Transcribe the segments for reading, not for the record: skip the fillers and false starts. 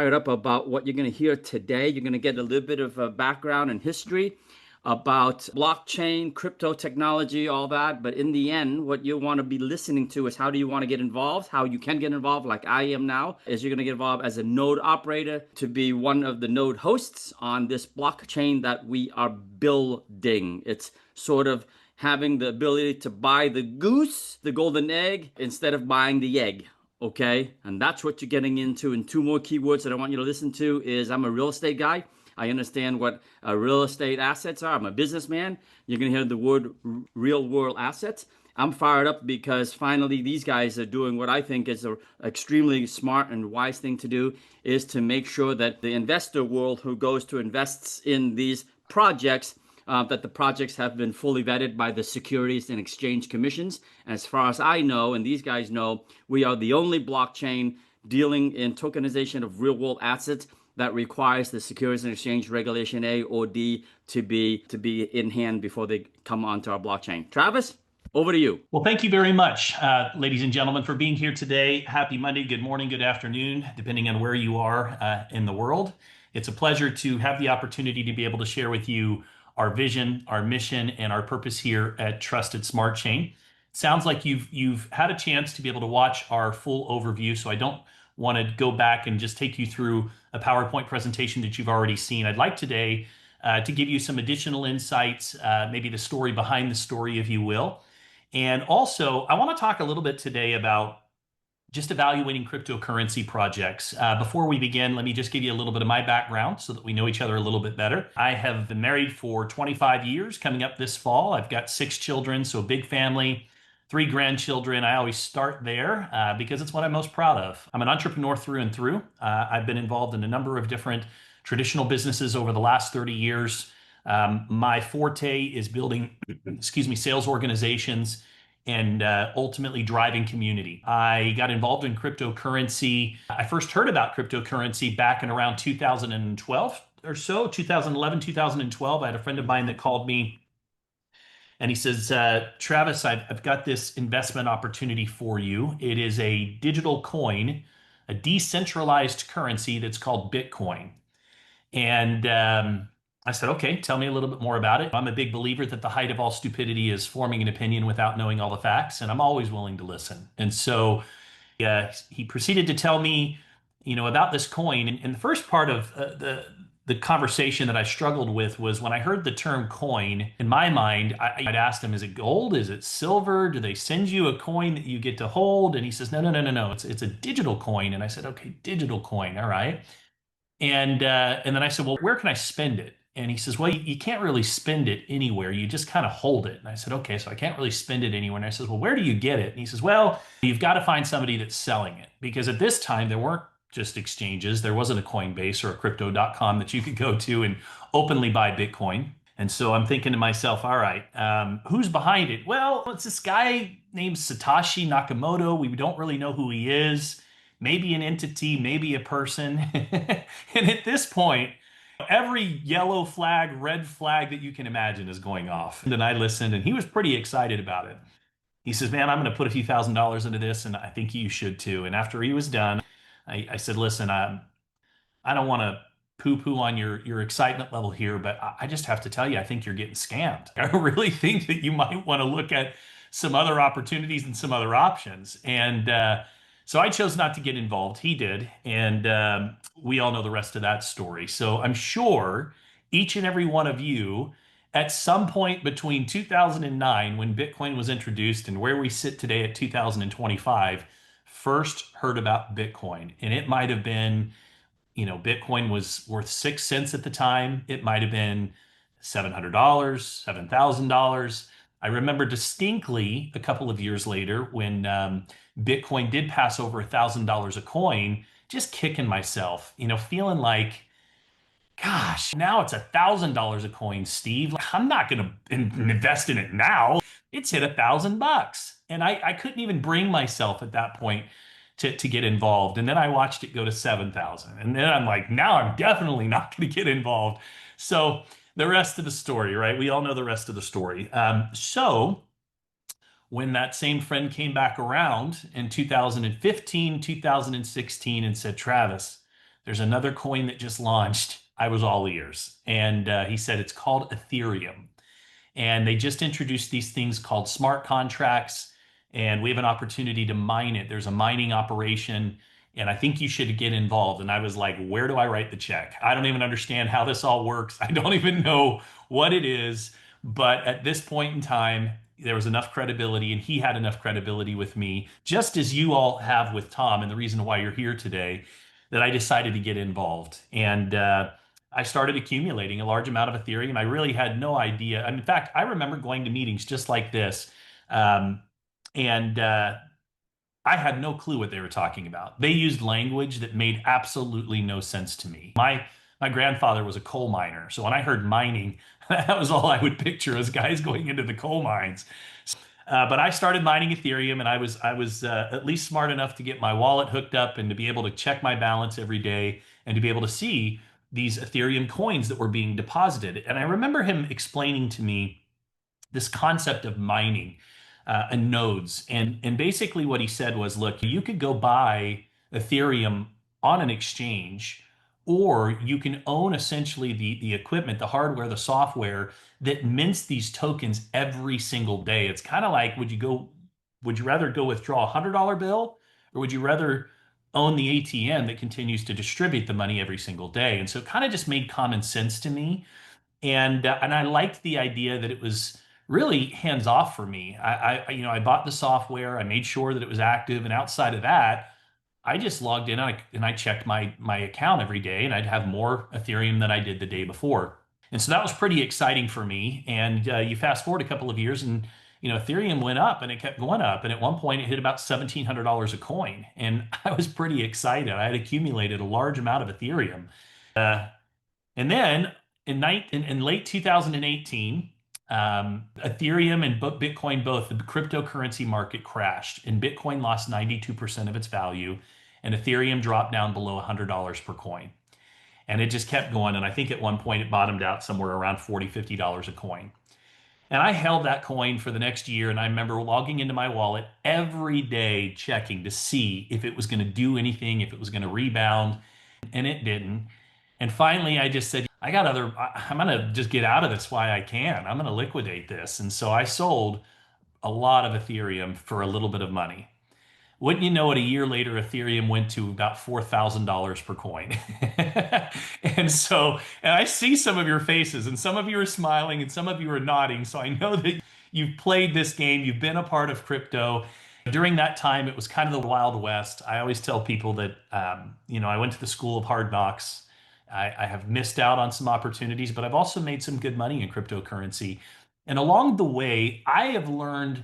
fired up about what you're going to hear today. You're going to get a little bit of a background and history about blockchain, crypto technology, all that. But in the end, what you want to be listening to is how do you want to get involved, how you can get involved like I am now, is you're going to get involved as a node operator to be one of the node hosts on this blockchain that we are building. It's sort of having the ability to buy the goose, the golden egg, instead of buying the egg. Okay, and that's what you're getting into. And two more keywords that I want you to listen to is I'm a real estate guy. I understand what real estate assets are. I'm a businessman. You're going to hear the word real world assets. I'm fired up because finally these guys are doing what I think is an extremely smart and wise thing to do, is to make sure that the investor world who goes to invests in these projects, that the projects have been fully vetted by the Securities and Exchange Commissions. And as far as I know, and these guys know, we are the only blockchain dealing in tokenization of real world assets that requires the Securities and Exchange Regulation A or D to be in hand before they come onto our blockchain. Travis, over to you. Well, thank you very much, ladies and gentlemen, for being here today. Happy Monday, good morning, good afternoon, depending on where you are in the world. It's a pleasure to have the opportunity to be able to share with you our vision, our mission, and our purpose here at Trusted Smart Chain. Sounds like you've had a chance to be able to watch our full overview, so I don't want to go back and just take you through a PowerPoint presentation that you've already seen. I'd like today to give you some additional insights, maybe the story behind the story, if you will. And also, I want to talk a little bit today about just evaluating cryptocurrency projects. Before we begin, let me just give you a little bit of my background so that we know each other a little bit better. I have been married for 25 years, coming up this fall. I've got 6 children, so a big family, 3 grandchildren. I always start there because it's what I'm most proud of. I'm an entrepreneur through and through. I've been involved in a number of different traditional businesses over the last 30 years. My forte is building, sales organizations and ultimately driving community. I got involved in cryptocurrency. I first heard about cryptocurrency back in around 2012 or so, 2011, 2012. I had a friend of mine that called me and he says, Travis, I've got this investment opportunity for you. It is a digital coin, a decentralized currency that's called Bitcoin. And I said, okay, tell me a little bit more about it. I'm a big believer that the height of all stupidity is forming an opinion without knowing all the facts, and I'm always willing to listen. And so he proceeded to tell me, about this coin. And the first part of the conversation that I struggled with was when I heard the term coin, in my mind, I'd asked him, is it gold? Is it silver? Do they send you a coin that you get to hold? And he says, no. It's a digital coin. And I said, okay, digital coin. All right. And then I said, well, where can I spend it? And he says, well, you can't really spend it anywhere. You just kind of hold it. And I said, okay, so I can't really spend it anywhere. And I said, well, where do you get it? And he says, well, you've got to find somebody that's selling it. Because at this time, there weren't just exchanges. There wasn't a Coinbase or a crypto.com that you could go to and openly buy Bitcoin. And so I'm thinking to myself, all right, who's behind it? Well, it's this guy named Satoshi Nakamoto. We don't really know who he is. Maybe an entity, maybe a person. And at this point, every yellow flag, red flag that you can imagine is going off. And then I listened, and he was pretty excited about it. He says, man, I'm going to put a few $1,000s into this, and I think you should too. And after he was done, I said, listen, I don't want to poo-poo on your excitement level here, but I just have to tell you, I think you're getting scammed. I really think that you might want to look at some other opportunities and some other options. And so I chose not to get involved. He did. And we all know the rest of that story. So I'm sure each and every one of you at some point between 2009, when Bitcoin was introduced, and where we sit today at 2025, first heard about Bitcoin. And it might have been, Bitcoin was worth 6 cents at the time. It might have been $700, $7,000. I remember distinctly a couple of years later when Bitcoin did pass over $1,000 a coin, just kicking myself, feeling like, gosh, now it's $1,000 a coin, Steve. I'm not going to invest in it now. It's hit $1,000. And I couldn't even bring myself at that point to get involved. And then I watched it go to 7,000. And then I'm like, now I'm definitely not going to get involved. So the rest of the story, right? We all know the rest of the story. So when that same friend came back around in 2015, 2016 and said, Travis, there's another coin that just launched. I was all ears. And he said it's called Ethereum. And they just introduced these things called smart contracts, and we have an opportunity to mine it. There's a mining operation, and I think you should get involved. And I was like, where do I write the check? I don't even understand how this all works. I don't even know what it is. But at this point in time, there was enough credibility, and he had enough credibility with me, just as you all have with Tom, and the reason why you're here today, that I decided to get involved. And I started accumulating a large amount of Ethereum. I really had no idea. In fact, I remember going to meetings just like this, um, and I had no clue what they were talking about. They used language that made absolutely no sense to me. My grandfather was a coal miner, so when I heard mining, that was all I would picture as guys going into the coal mines. But I started mining Ethereum, and I was at least smart enough to get my wallet hooked up and to be able to check my balance every day and to be able to see these Ethereum coins that were being deposited. And I remember him explaining to me this concept of mining and nodes. And basically what he said was, look, you could go buy Ethereum on an exchange, or you can own essentially the equipment, the hardware, the software that mints these tokens every single day. It's kind of like, would you rather go withdraw a $100 bill, or would you rather own the ATM that continues to distribute the money every single day? And so it kind of just made common sense to me. And I liked the idea that it was really hands off for me. I bought the software, I made sure that it was active, and outside of that, I just logged in and I checked my account every day, and I'd have more Ethereum than I did the day before. And so that was pretty exciting for me. And you fast forward a couple of years, and Ethereum went up, and it kept going up, and at one point it hit about $1,700 a coin, and I was pretty excited. I had accumulated a large amount of Ethereum. Uh, and then in late 2018, Ethereum and Bitcoin, both the cryptocurrency market crashed, and Bitcoin lost 92% of its value, and Ethereum dropped down below $100 per coin. And it just kept going. And I think at one point it bottomed out somewhere around $40, $50 a coin. And I held that coin for the next year. And I remember logging into my wallet every day, checking to see if it was going to do anything, if it was going to rebound. And it didn't. And finally, I just said, I'm going to just get out of this while I can. I'm going to liquidate this. And so I sold a lot of Ethereum for a little bit of money. Wouldn't you know it, a year later, Ethereum went to about $4,000 per coin. And I see some of your faces, and some of you are smiling, and some of you are nodding. So I know that you've played this game, you've been a part of crypto. During that time, it was kind of the Wild West. I always tell people that, I went to the school of hard knocks. I have missed out on some opportunities, but I've also made some good money in cryptocurrency. And along the way, I have learned,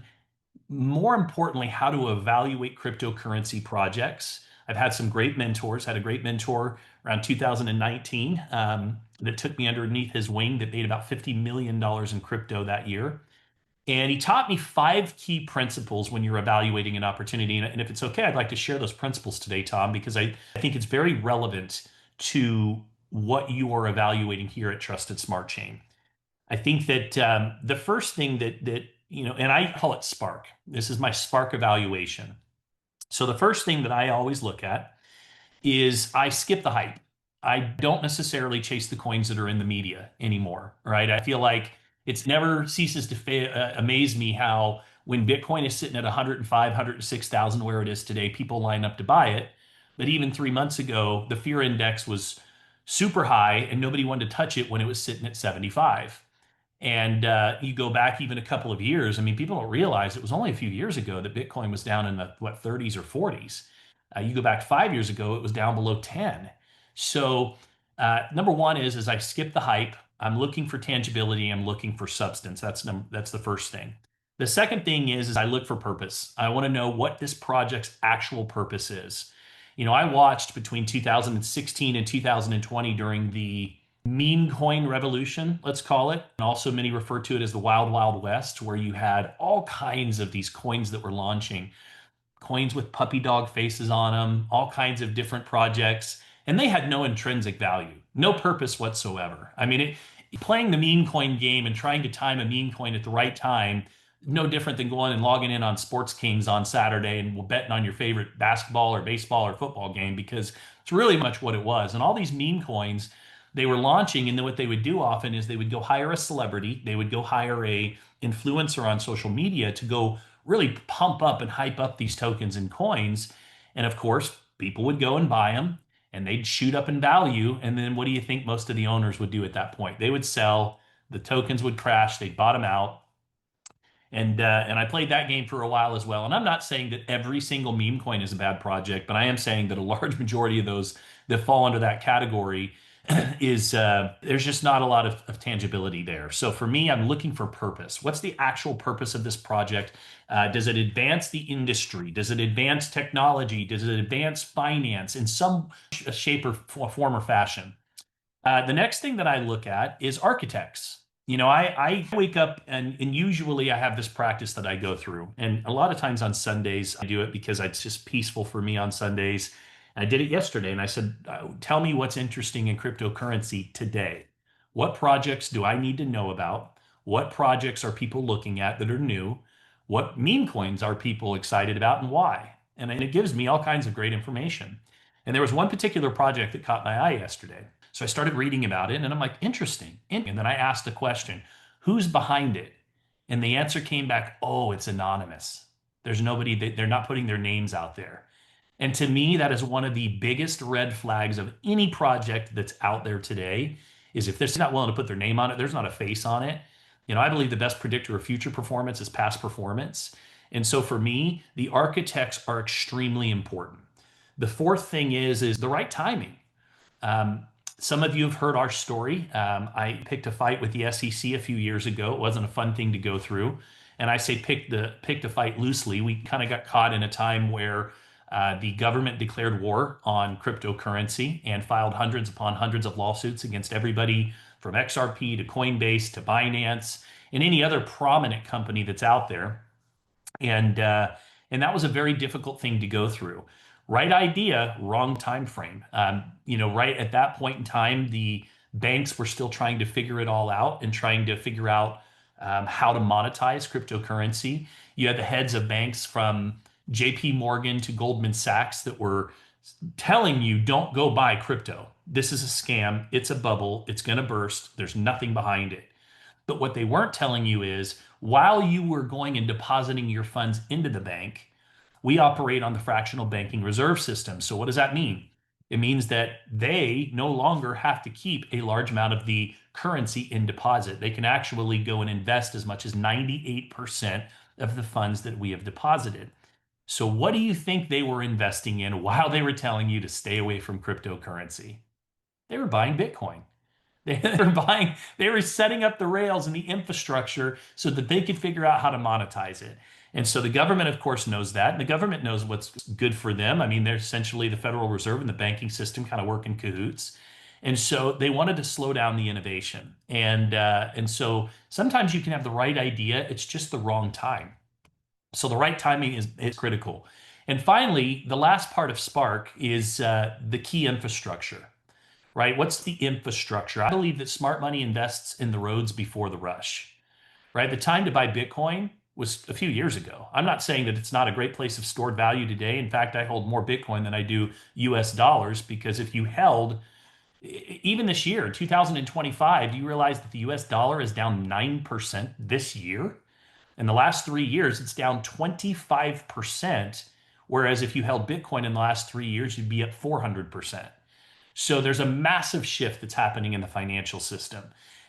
more importantly, how to evaluate cryptocurrency projects. I've had some great mentors, had a great mentor around 2019 that took me underneath his wing, that made about $50 million in crypto that year. And he taught me 5 key principles when you're evaluating an opportunity. And if it's okay, I'd like to share those principles today, Tom, because I think it's very relevant to what you are evaluating here at Trusted Smart Chain. I think that the first thing that and I call it Spark. This is my Spark evaluation. So the first thing that I always look at is I skip the hype. I don't necessarily chase the coins that are in the media anymore, right? I feel like it's never ceases to amaze me how when Bitcoin is sitting at 105, 106,000, where it is today, people line up to buy it. But even 3 months ago, the fear index was super high and nobody wanted to touch it when it was sitting at 75. And you go back even a couple of years. I mean, people don't realize it was only a few years ago that Bitcoin was down in the 30s or 40s. You go back 5 years ago, it was down below 10. So number one is I skip the hype. I'm looking for tangibility. I'm looking for substance. That's the first thing. The second thing is I look for purpose. I want to know what this project's actual purpose is. I watched between 2016 and 2020 during the meme coin revolution, let's call it. And also many refer to it as the Wild Wild West, where you had all kinds of these coins that were launching, coins with puppy dog faces on them, all kinds of different projects, and they had no intrinsic value, no purpose whatsoever. I mean, playing the meme coin game and trying to time a meme coin at the right time no different than going and logging in on Sports Kings on Saturday and betting on your favorite basketball or baseball or football game, because it's really much what it was. And all these meme coins they were launching, and then what they would do often is they would go hire a celebrity, they would go hire a influencer on social media to go really pump up and hype up these tokens and coins. And of course, people would go and buy them and they'd shoot up in value. And then what do you think most of the owners would do at that point? They would sell, the tokens would crash, they'd bottom out, and I played that game for a while as well. And I'm not saying that every single meme coin is a bad project, but I am saying that a large majority of those that fall under that category is there's just not a lot of tangibility there. So for me, I'm looking for purpose. What's the actual purpose of this project? Does it advance the industry? Does it advance technology? Does it advance finance in some shape or form or fashion? The next thing that I look at is architects. I wake up and usually I have this practice that I go through. And a lot of times on Sundays, I do it because it's just peaceful for me on Sundays. I did it yesterday and I said, tell me what's interesting in cryptocurrency today. What projects do I need to know about? What projects are people looking at that are new? What meme coins are people excited about and why? And it gives me all kinds of great information. And there was one particular project that caught my eye yesterday. So I started reading about it and I'm like, interesting. And then I asked the question, who's behind it? And the answer came back, oh, it's anonymous. There's nobody, they're not putting their names out there. And to me, that is one of the biggest red flags of any project that's out there today is if they're not willing to put their name on it, there's not a face on it. I believe the best predictor of future performance is past performance. And so for me, the architects are extremely important. The fourth thing is the right timing. Um, some of you have heard our story. I picked a fight with the SEC a few years ago. It wasn't a fun thing to go through. And I say pick the fight loosely. We kind of got caught in a time where the government declared war on cryptocurrency and filed hundreds upon hundreds of lawsuits against everybody from XRP to Coinbase to Binance and any other prominent company that's out there. And that was a very difficult thing to go through. Right idea, wrong time frame. Right at that point in time, the banks were still trying to figure it all out and trying to figure out how to monetize cryptocurrency. You had the heads of banks from JP Morgan to Goldman Sachs that were telling you, don't go buy crypto. This is a scam. It's a bubble. It's going to burst. There's nothing behind it. But what they weren't telling you is while you were going and depositing your funds into the bank, we operate on the fractional banking reserve system. So what does that mean? It means that they no longer have to keep a large amount of the currency in deposit. They can actually go and invest as much as 98% of the funds that we have deposited. So what do you think they were investing in while they were telling you to stay away from cryptocurrency? They were buying Bitcoin. They were setting up the rails and the infrastructure so that they could figure out how to monetize it. And so the government, of course, knows that. And the government knows what's good for them. I mean, they're essentially the Federal Reserve and the banking system kind of work in cahoots. And so they wanted to slow down the innovation. And so sometimes you can have the right idea, it's just the wrong time. So the right timing is critical. And finally, the last part of Spark is the key infrastructure, right? What's the infrastructure? I believe that smart money invests in the roads before the rush, right? The time to buy Bitcoin was a few years ago. I'm not saying that it's not a great place of stored value today. In fact, I hold more Bitcoin than I do US dollars because if you held, even this year, 2025, do you realize that the US dollar is down 9% this year? In the last 3 years, it's down 25%. Whereas if you held Bitcoin in the last 3 years, you'd be at 400%. So there's a massive shift that's happening in the financial system.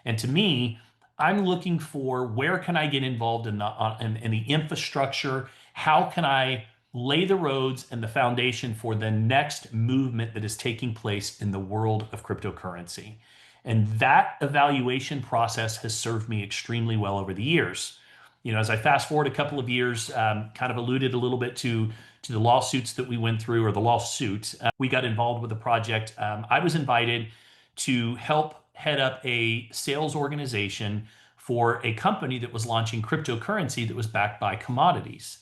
And to me, I'm looking for where can I get involved in the infrastructure? How can I lay the roads and the foundation for the next movement that is taking place in the world of cryptocurrency? And that evaluation process has served me extremely well over the years. As I fast forward a couple of years, kind of alluded a little bit to the lawsuits that we went through, or the lawsuit, we got involved with the project. I was invited to help head up a sales organization for a company that was launching cryptocurrency that was backed by commodities.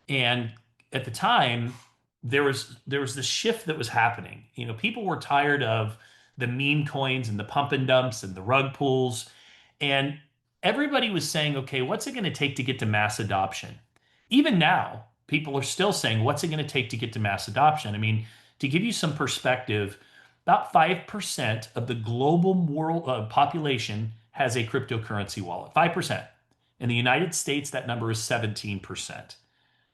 And at the time, there was this shift that was happening. People were tired of the meme coins and the pump and dumps and the rug pulls. And everybody was saying, okay, what's it going to take to get to mass adoption? Even now, people are still saying, what's it going to take to get to mass adoption? I mean, to give you some perspective, about 5% of the global world population has a cryptocurrency wallet. 5%. In the United States, that number is 17%.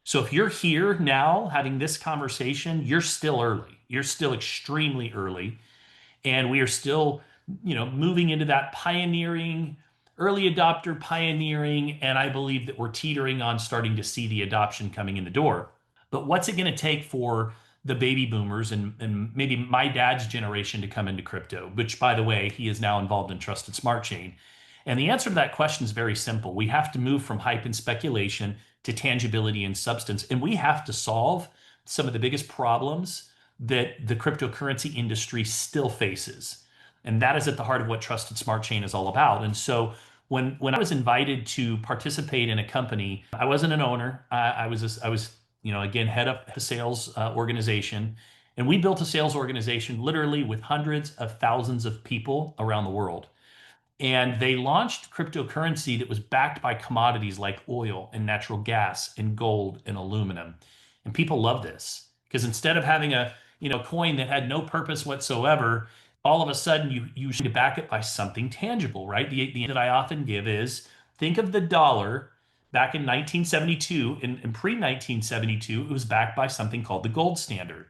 So if you're here now having this conversation, you're still early. You're still extremely early. And we are still, moving into that pioneering, early adopter pioneering. And I believe that we're teetering on starting to see the adoption coming in the door. But what's it going to take for the baby boomers and maybe my dad's generation to come into crypto, which, by the way, he is now involved in Trusted Smart Chain? And the answer to that question is very simple. We have to move from hype and speculation to tangibility and substance. And we have to solve some of the biggest problems that the cryptocurrency industry still faces. And that is at the heart of what Trusted Smart Chain is all about. And so when I was invited to participate in a company, I wasn't an owner. I was again, head up the sales organization. And we built a sales organization literally with hundreds of thousands of people around the world. And they launched cryptocurrency that was backed by commodities like oil and natural gas and gold and aluminum. And people love this because instead of having a coin that had no purpose whatsoever, all of a sudden you should back it by something tangible, right? The that I often give is think of the dollar back in 1972. In pre-1972, it was backed by something called the gold standard.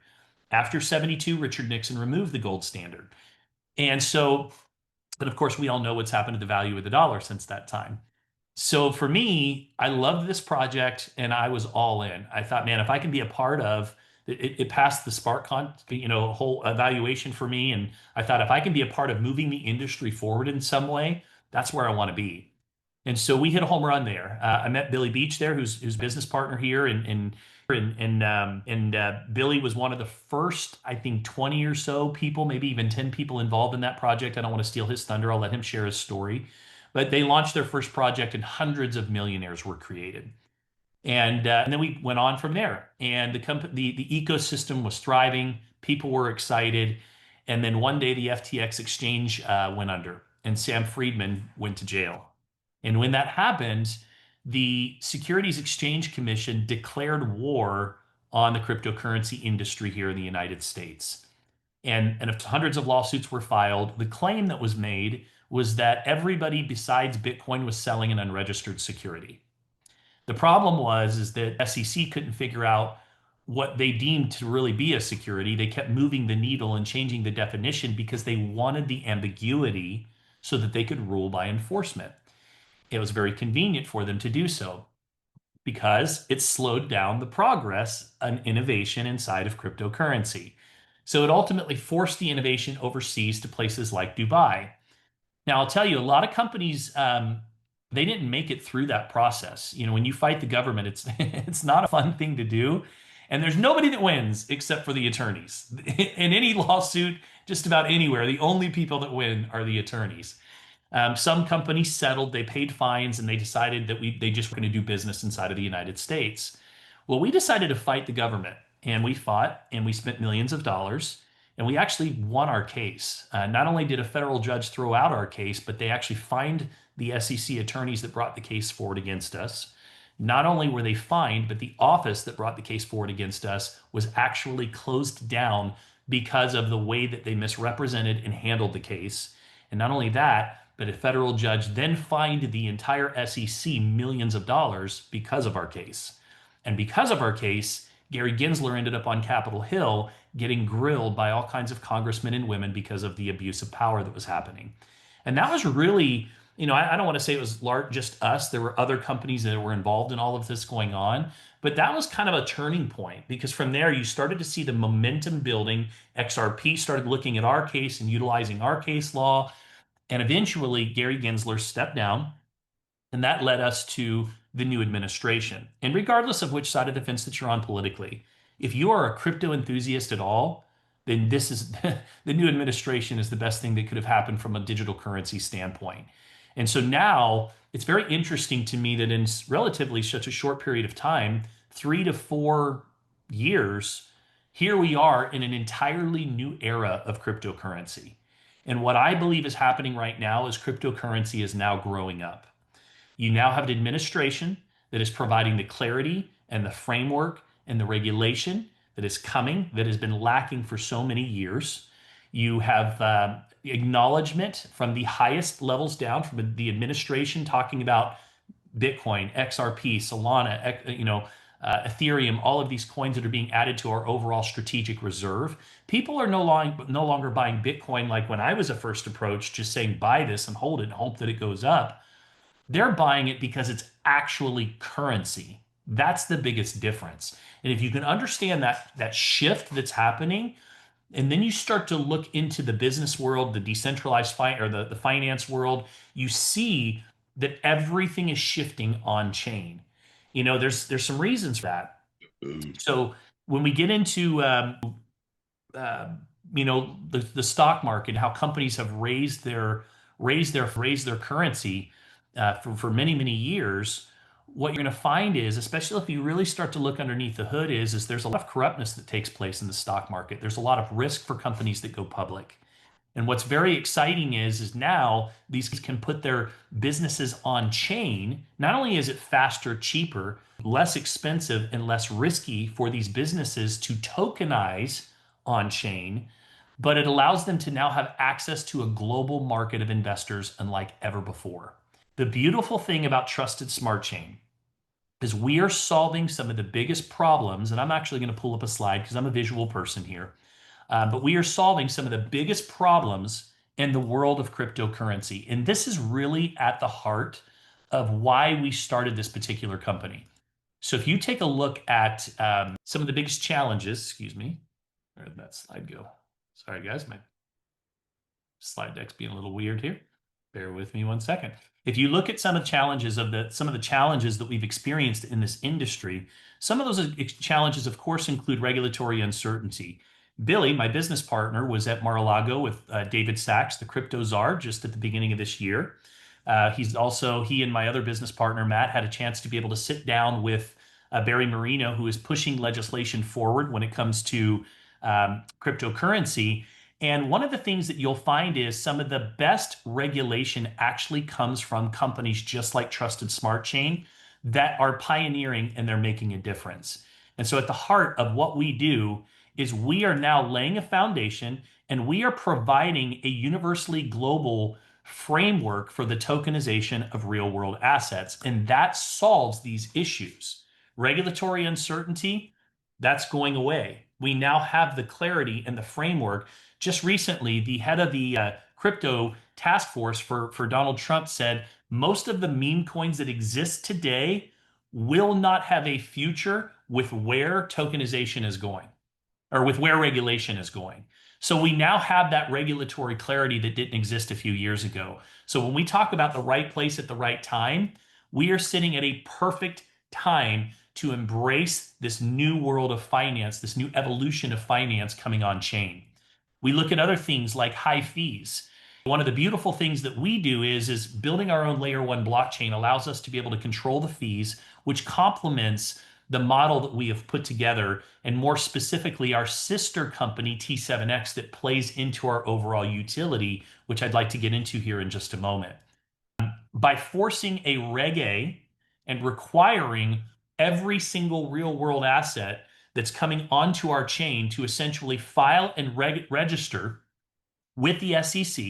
After 72, Richard Nixon removed the gold standard. And so, but of course, we all know what's happened to the value of the dollar since that time. So for me, I loved this project and I was all in. I thought, man, if I can be a part of it, passed the whole evaluation for me. And I thought if I can be a part of moving the industry forward in some way, that's where I want to be. And so we hit a home run there. I met Billy Beach there, who's business partner here, and Billy was one of the first, I think, 20 or so people, maybe even 10 people involved in that project. I don't want to steal his thunder. I'll let him share his story. But they launched their first project, and hundreds of millionaires were created. And then we went on from there. And the ecosystem was thriving. People were excited. And then one day the FTX exchange went under, and Sam Friedman went to jail. And when that happened, the Securities Exchange Commission declared war on the cryptocurrency industry here in the United States. And hundreds of lawsuits were filed. The claim that was made was that everybody besides Bitcoin was selling an unregistered security. The problem is that SEC couldn't figure out what they deemed to really be a security. They kept moving the needle and changing the definition because they wanted the ambiguity so that they could rule by enforcement. It was very convenient for them to do so because it slowed down the progress and innovation inside of cryptocurrency. So it ultimately forced the innovation overseas to places like Dubai. Now, I'll tell you, a lot of companies, they didn't make it through that process. When you fight the government, it's it's not a fun thing to do. And there's nobody that wins except for the attorneys. In any lawsuit, just about anywhere, the only people that win are the attorneys. Some companies settled, they paid fines, and they decided that they just were going to do business inside of the United States. Well, we decided to fight the government, and we fought, and we spent millions of dollars, and we actually won our case. Not only did a federal judge throw out our case, but they actually fined the SEC attorneys that brought the case forward against us. Not only were they fined, but the office that brought the case forward against us was actually closed down because of the way that they misrepresented and handled the case. And not only that, but a federal judge then fined the entire SEC millions of dollars because of our case. And because of our case, Gary Gensler ended up on Capitol Hill getting grilled by all kinds of congressmen and women because of the abuse of power that was happening. And that was really, I don't want to say it was just us. There were other companies that were involved in all of this going on. But that was kind of a turning point because from there you started to see the momentum building. XRP started looking at our case and utilizing our case law. And eventually, Gary Gensler stepped down, and that led us to the new administration. And regardless of which side of the fence that you're on politically, if you are a crypto enthusiast at all, then this is the new administration is the best thing that could have happened from a digital currency standpoint. And so now it's very interesting to me that in relatively such a short period of time, 3 to 4 years, here we are in an entirely new era of cryptocurrency. And what I believe is happening right now is cryptocurrency is now growing up. You now have an administration that is providing the clarity and the framework and the regulation that is coming, that has been lacking for so many years. You have acknowledgement from the highest levels down, from the administration, talking about Bitcoin, XRP, Solana, Ethereum, all of these coins that are being added to our overall strategic reserve. People are no longer buying Bitcoin like when I was a first approach, just saying buy this and hold it and hope that it goes up. They're buying it because it's actually currency. That's the biggest difference. And if you can understand that shift that's happening, and then you start to look into the business world, the decentralized the finance world, you see that everything is shifting on chain. There's some reasons for that. So when we get into the stock market, how companies have raised their currency for many years, what you're going to find is, especially if you really start to look underneath the hood, is there's a lot of corruptness that takes place in the stock market. There's a lot of risk for companies that go public. And what's very exciting is now these can put their businesses on chain. Not only is it faster, cheaper, less expensive, and less risky for these businesses to tokenize on chain, but it allows them to now have access to a global market of investors unlike ever before. The beautiful thing about Trusted Smart Chain is we are solving some of the biggest problems, and I'm actually going to pull up a slide because I'm a visual person here. But we are solving some of the biggest problems in the world of cryptocurrency. And this is really at the heart of why we started this particular company. So if you take a look at some of the biggest challenges, excuse me, where did that slide go? Sorry, guys, my slide deck's being a little weird here. Bear with me one second. If you look at some of the challenges that we've experienced in this industry, some of those challenges, of course, include regulatory uncertainty. Billy, my business partner, was at Mar-a-Lago with David Sachs, the crypto czar, just at the beginning of this year. He and my other business partner, Matt, had a chance to be able to sit down with Barry Marino, who is pushing legislation forward when it comes to cryptocurrency. And one of the things that you'll find is some of the best regulation actually comes from companies just like Trusted Smart Chain that are pioneering and they're making a difference. And so at the heart of what we do is we are now laying a foundation and we are providing a universally global framework for the tokenization of real world assets. And that solves these issues. Regulatory uncertainty, that's going away. We now have the clarity and the framework. Just recently, the head of the crypto task force for Donald Trump said most of the meme coins that exist today will not have a future with where tokenization is going, or with where regulation is going. So we now have that regulatory clarity that didn't exist a few years ago. So when we talk about the right place at the right time, we are sitting at a perfect time to embrace this new world of finance, this new evolution of finance coming on chain. We look at other things like high fees. One of the beautiful things that we do is building our own layer one blockchain allows us to be able to control the fees, which complements the model that we have put together, and more specifically, our sister company, T7X, that plays into our overall utility, which I'd like to get into here in just a moment. By forcing a Reg A and requiring every single real world asset that's coming onto our chain to essentially file and register with the SEC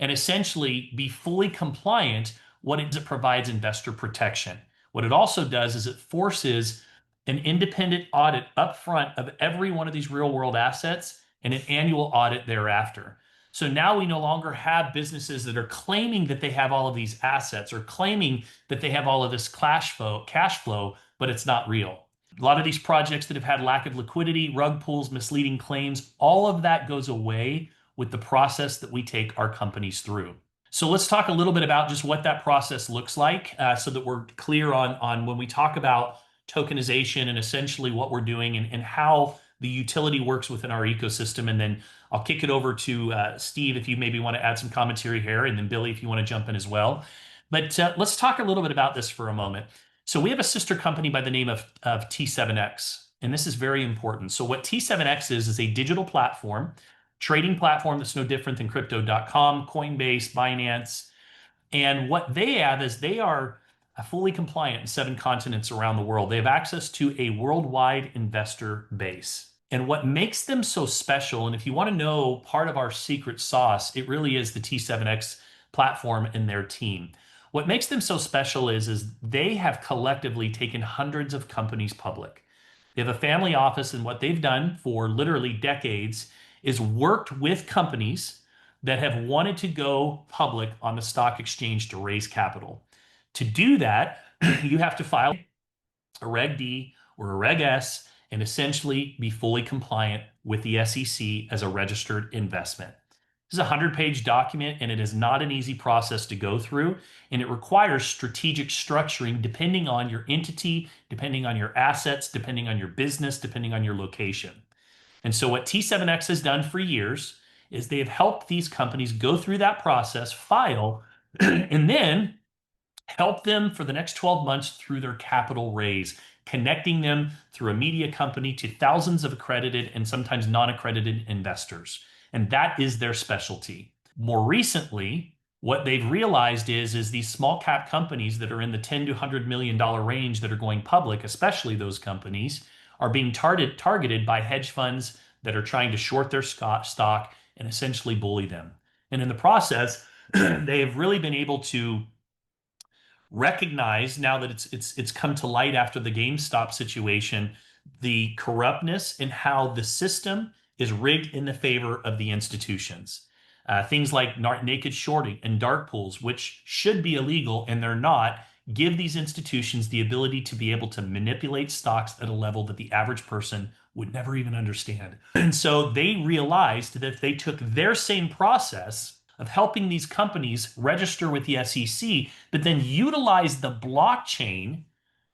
and essentially be fully compliant, what it provides investor protection. What it also does is it forces an independent audit upfront of every one of these real world assets and an annual audit thereafter. So now we no longer have businesses that are claiming that they have all of these assets or claiming that they have all of this cash flow, but it's not real. A lot of these projects that have had lack of liquidity, rug pulls, misleading claims, all of that goes away with the process that we take our companies through. So let's talk a little bit about just what that process looks like so that we're clear on when we talk about tokenization and essentially what we're doing and how the utility works within our ecosystem. And then I'll kick it over to Steve if you maybe want to add some commentary here, and then Billy if you want to jump in as well. But let's talk a little bit about this for a moment. So we have a sister company by the name of T7X, and this is very important. So what T7X is a digital platform, trading platform that's no different than Crypto.com, Coinbase, Binance. And what they have is they are fully compliant in 7 continents around the world. They have access to a worldwide investor base. And what makes them so special, and if you want to know part of our secret sauce, it really is the T7X platform and their team. What makes them so special is they have collectively taken hundreds of companies public. They have a family office, and what they've done for literally decades is worked with companies that have wanted to go public on the stock exchange to raise capital. To do that, you have to file a Reg D or a Reg S and essentially be fully compliant with the SEC as a registered investment. This is a 100-page document, and it is not an easy process to go through, and it requires strategic structuring depending on your entity, depending on your assets, depending on your business, depending on your location. And so what T7X has done for years is they have helped these companies go through that process, file, and then help them for the next 12 months through their capital raise, connecting them through a media company to thousands of accredited and sometimes non-accredited investors. And that is their specialty. More recently, what they've realized is these small cap companies that are in the 10 to $100 million range that are going public, especially those companies, are being targeted by hedge funds that are trying to short their stock and essentially bully them. And in the process, they have really been able to recognize, now that it's come to light after the GameStop situation, the corruptness and how the system is rigged in the favor of the institutions. Things like naked shorting and dark pools, which should be illegal and they're not, give these institutions the ability to be able to manipulate stocks at a level that the average person would never even understand. And so they realized that if they took their same process of helping these companies register with the SEC, but then utilize the blockchain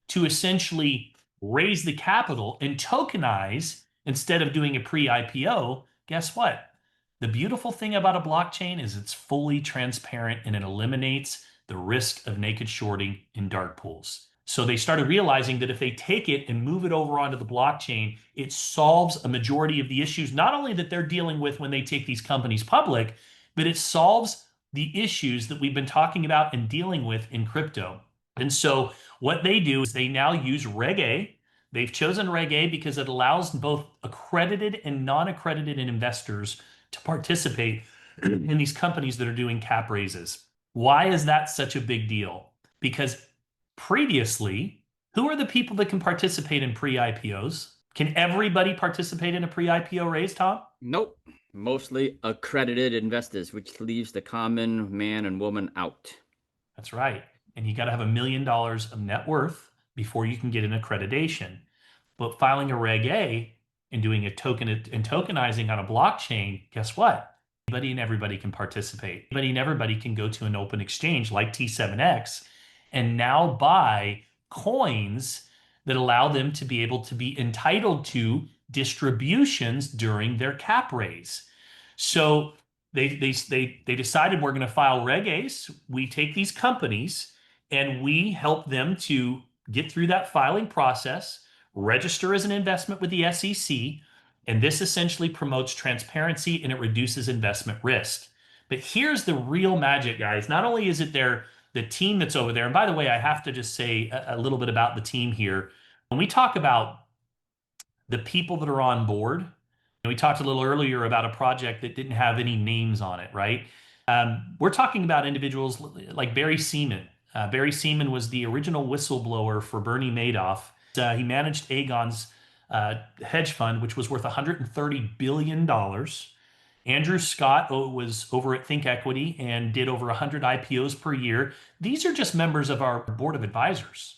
to essentially raise the capital and tokenize instead of doing a pre-IPO, guess what? The beautiful thing about a blockchain is it's fully transparent and it eliminates the risk of naked shorting in dark pools. So they started realizing that if they take it and move it over onto the blockchain, it solves a majority of the issues, not only that they're dealing with when they take these companies public, but it solves the issues that we've been talking about and dealing with in crypto. And so what they do is they now use Reg A. They've chosen Reg A because it allows both accredited and non-accredited investors to participate in these companies that are doing cap raises. Why is that such a big deal? Because previously, who are the people that can participate in pre-IPOs? Can everybody participate in a pre-IPO raise, Tom? Nope. Mostly accredited investors, which leaves the common man and woman out. That's right. And you got to have $1 million of net worth before you can get an accreditation. But filing a Reg A and doing a token and tokenizing on a blockchain, guess what? Anybody and everybody can participate. Anybody and everybody can go to an open exchange like T7X and now buy coins that allow them to be able to be entitled to distributions during their cap raise. So they decided we're going to file Reg A's. We take these companies and we help them to get through that filing process, register as an investment with the SEC, and this essentially promotes transparency and it reduces investment risk. But here's the real magic, guys. Not only is it the team that's over there, and by the way, I have to just say a little bit about the team here. When we talk about the people that are on board, and we talked a little earlier about a project that didn't have any names on it, right? We're talking about individuals like Barry Seaman. Barry Seaman was the original whistleblower for Bernie Madoff. He managed Aegon's hedge fund, which was worth $130 billion. Andrew Scott was over at ThinkEquity and did over 100 IPOs per year. These are just members of our board of advisors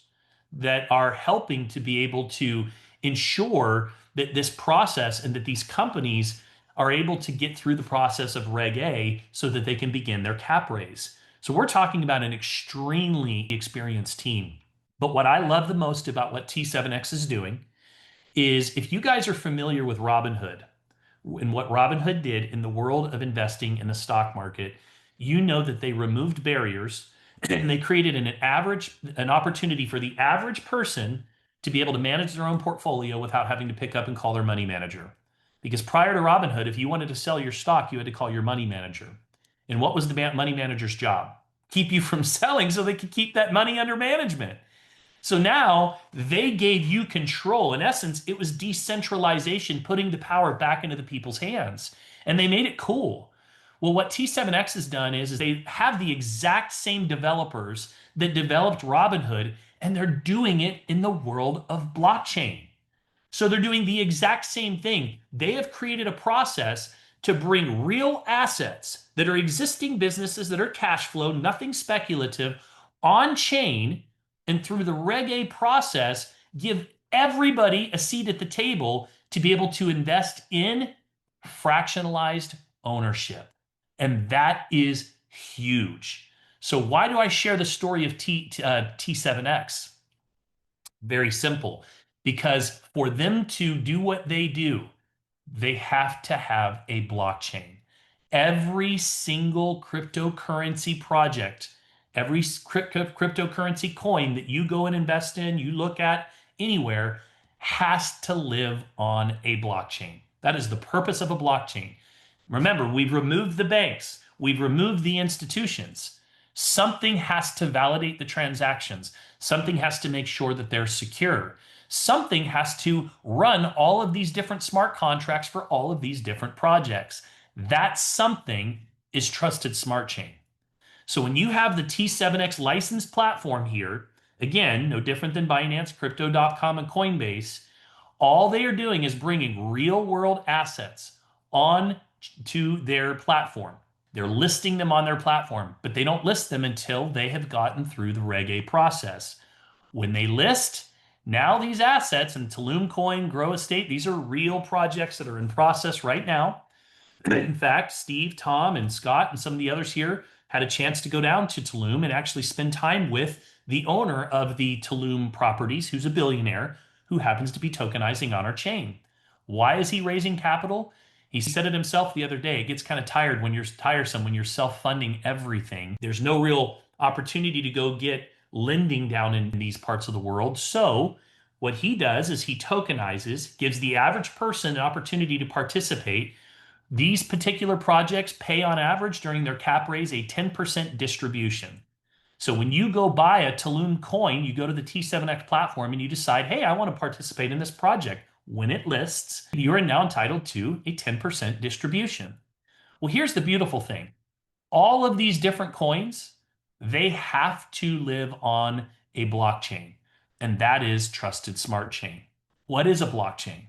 that are helping to be able to ensure that this process and that these companies are able to get through the process of Reg A so that they can begin their cap raise. So we're talking about an extremely experienced team. But what I love the most about what T7X is doing is, if you guys are familiar with Robinhood and what Robinhood did in the world of investing in the stock market, you know that they removed barriers and they created an opportunity for the average person to be able to manage their own portfolio without having to pick up and call their money manager. Because prior to Robinhood, if you wanted to sell your stock, you had to call your money manager. And what was the money manager's job? keep you from selling so they could keep that money under management. So now they gave you control. In essence, it was decentralization, putting the power back into the people's hands. And they made it cool. Well, what T7X has done is they have the exact same developers that developed Robinhood, and they're doing it in the world of blockchain. So they're doing the exact same thing. They have created a process to bring real assets that are existing businesses that are cash flow, nothing speculative, on chain, and through the Reg A process, give everybody a seat at the table to be able to invest in fractionalized ownership. And that is huge. So why do I share the story of T7X? Very simple. Because for them to do what they do, they have to have a blockchain. Every single cryptocurrency project, every cryptocurrency coin that you go and invest in, you look at anywhere, has to live on a blockchain. That is the purpose of a blockchain. Remember, we've removed the banks, we've removed the institutions. Something has to validate the transactions. Something has to make sure that they're secure. Something has to run all of these different smart contracts for all of these different projects. That something is Trusted Smart Chain. So when you have the T7X licensed platform here, again, no different than Binance, Crypto.com, and Coinbase, all they are doing is bringing real world assets on to their platform. They're listing them on their platform, but they don't list them until they have gotten through the Reg A process. When they list, now these assets and Tulum Coin, Grow Estate, these are real projects that are in process right now. In fact, Steve, Tom, and Scott, and some of the others here had a chance to go down to Tulum and actually spend time with the owner of the Tulum properties, who's a billionaire, who happens to be tokenizing on our chain. Why is he raising capital? He said it himself the other day. It gets kind of tiresome when you're self-funding everything. There's no real opportunity to go get lending down in these parts of the world. So what he does is he tokenizes, gives the average person an opportunity to participate. These particular projects pay on average during their cap raise a 10% distribution. So when you go buy a Tulum coin, you go to the T7X platform and you decide, hey, I want to participate in this project. When it lists, you are now entitled to a 10% distribution. Well, here's the beautiful thing. All of these different coins, they have to live on a blockchain, and that is Trusted Smart Chain. What is a blockchain?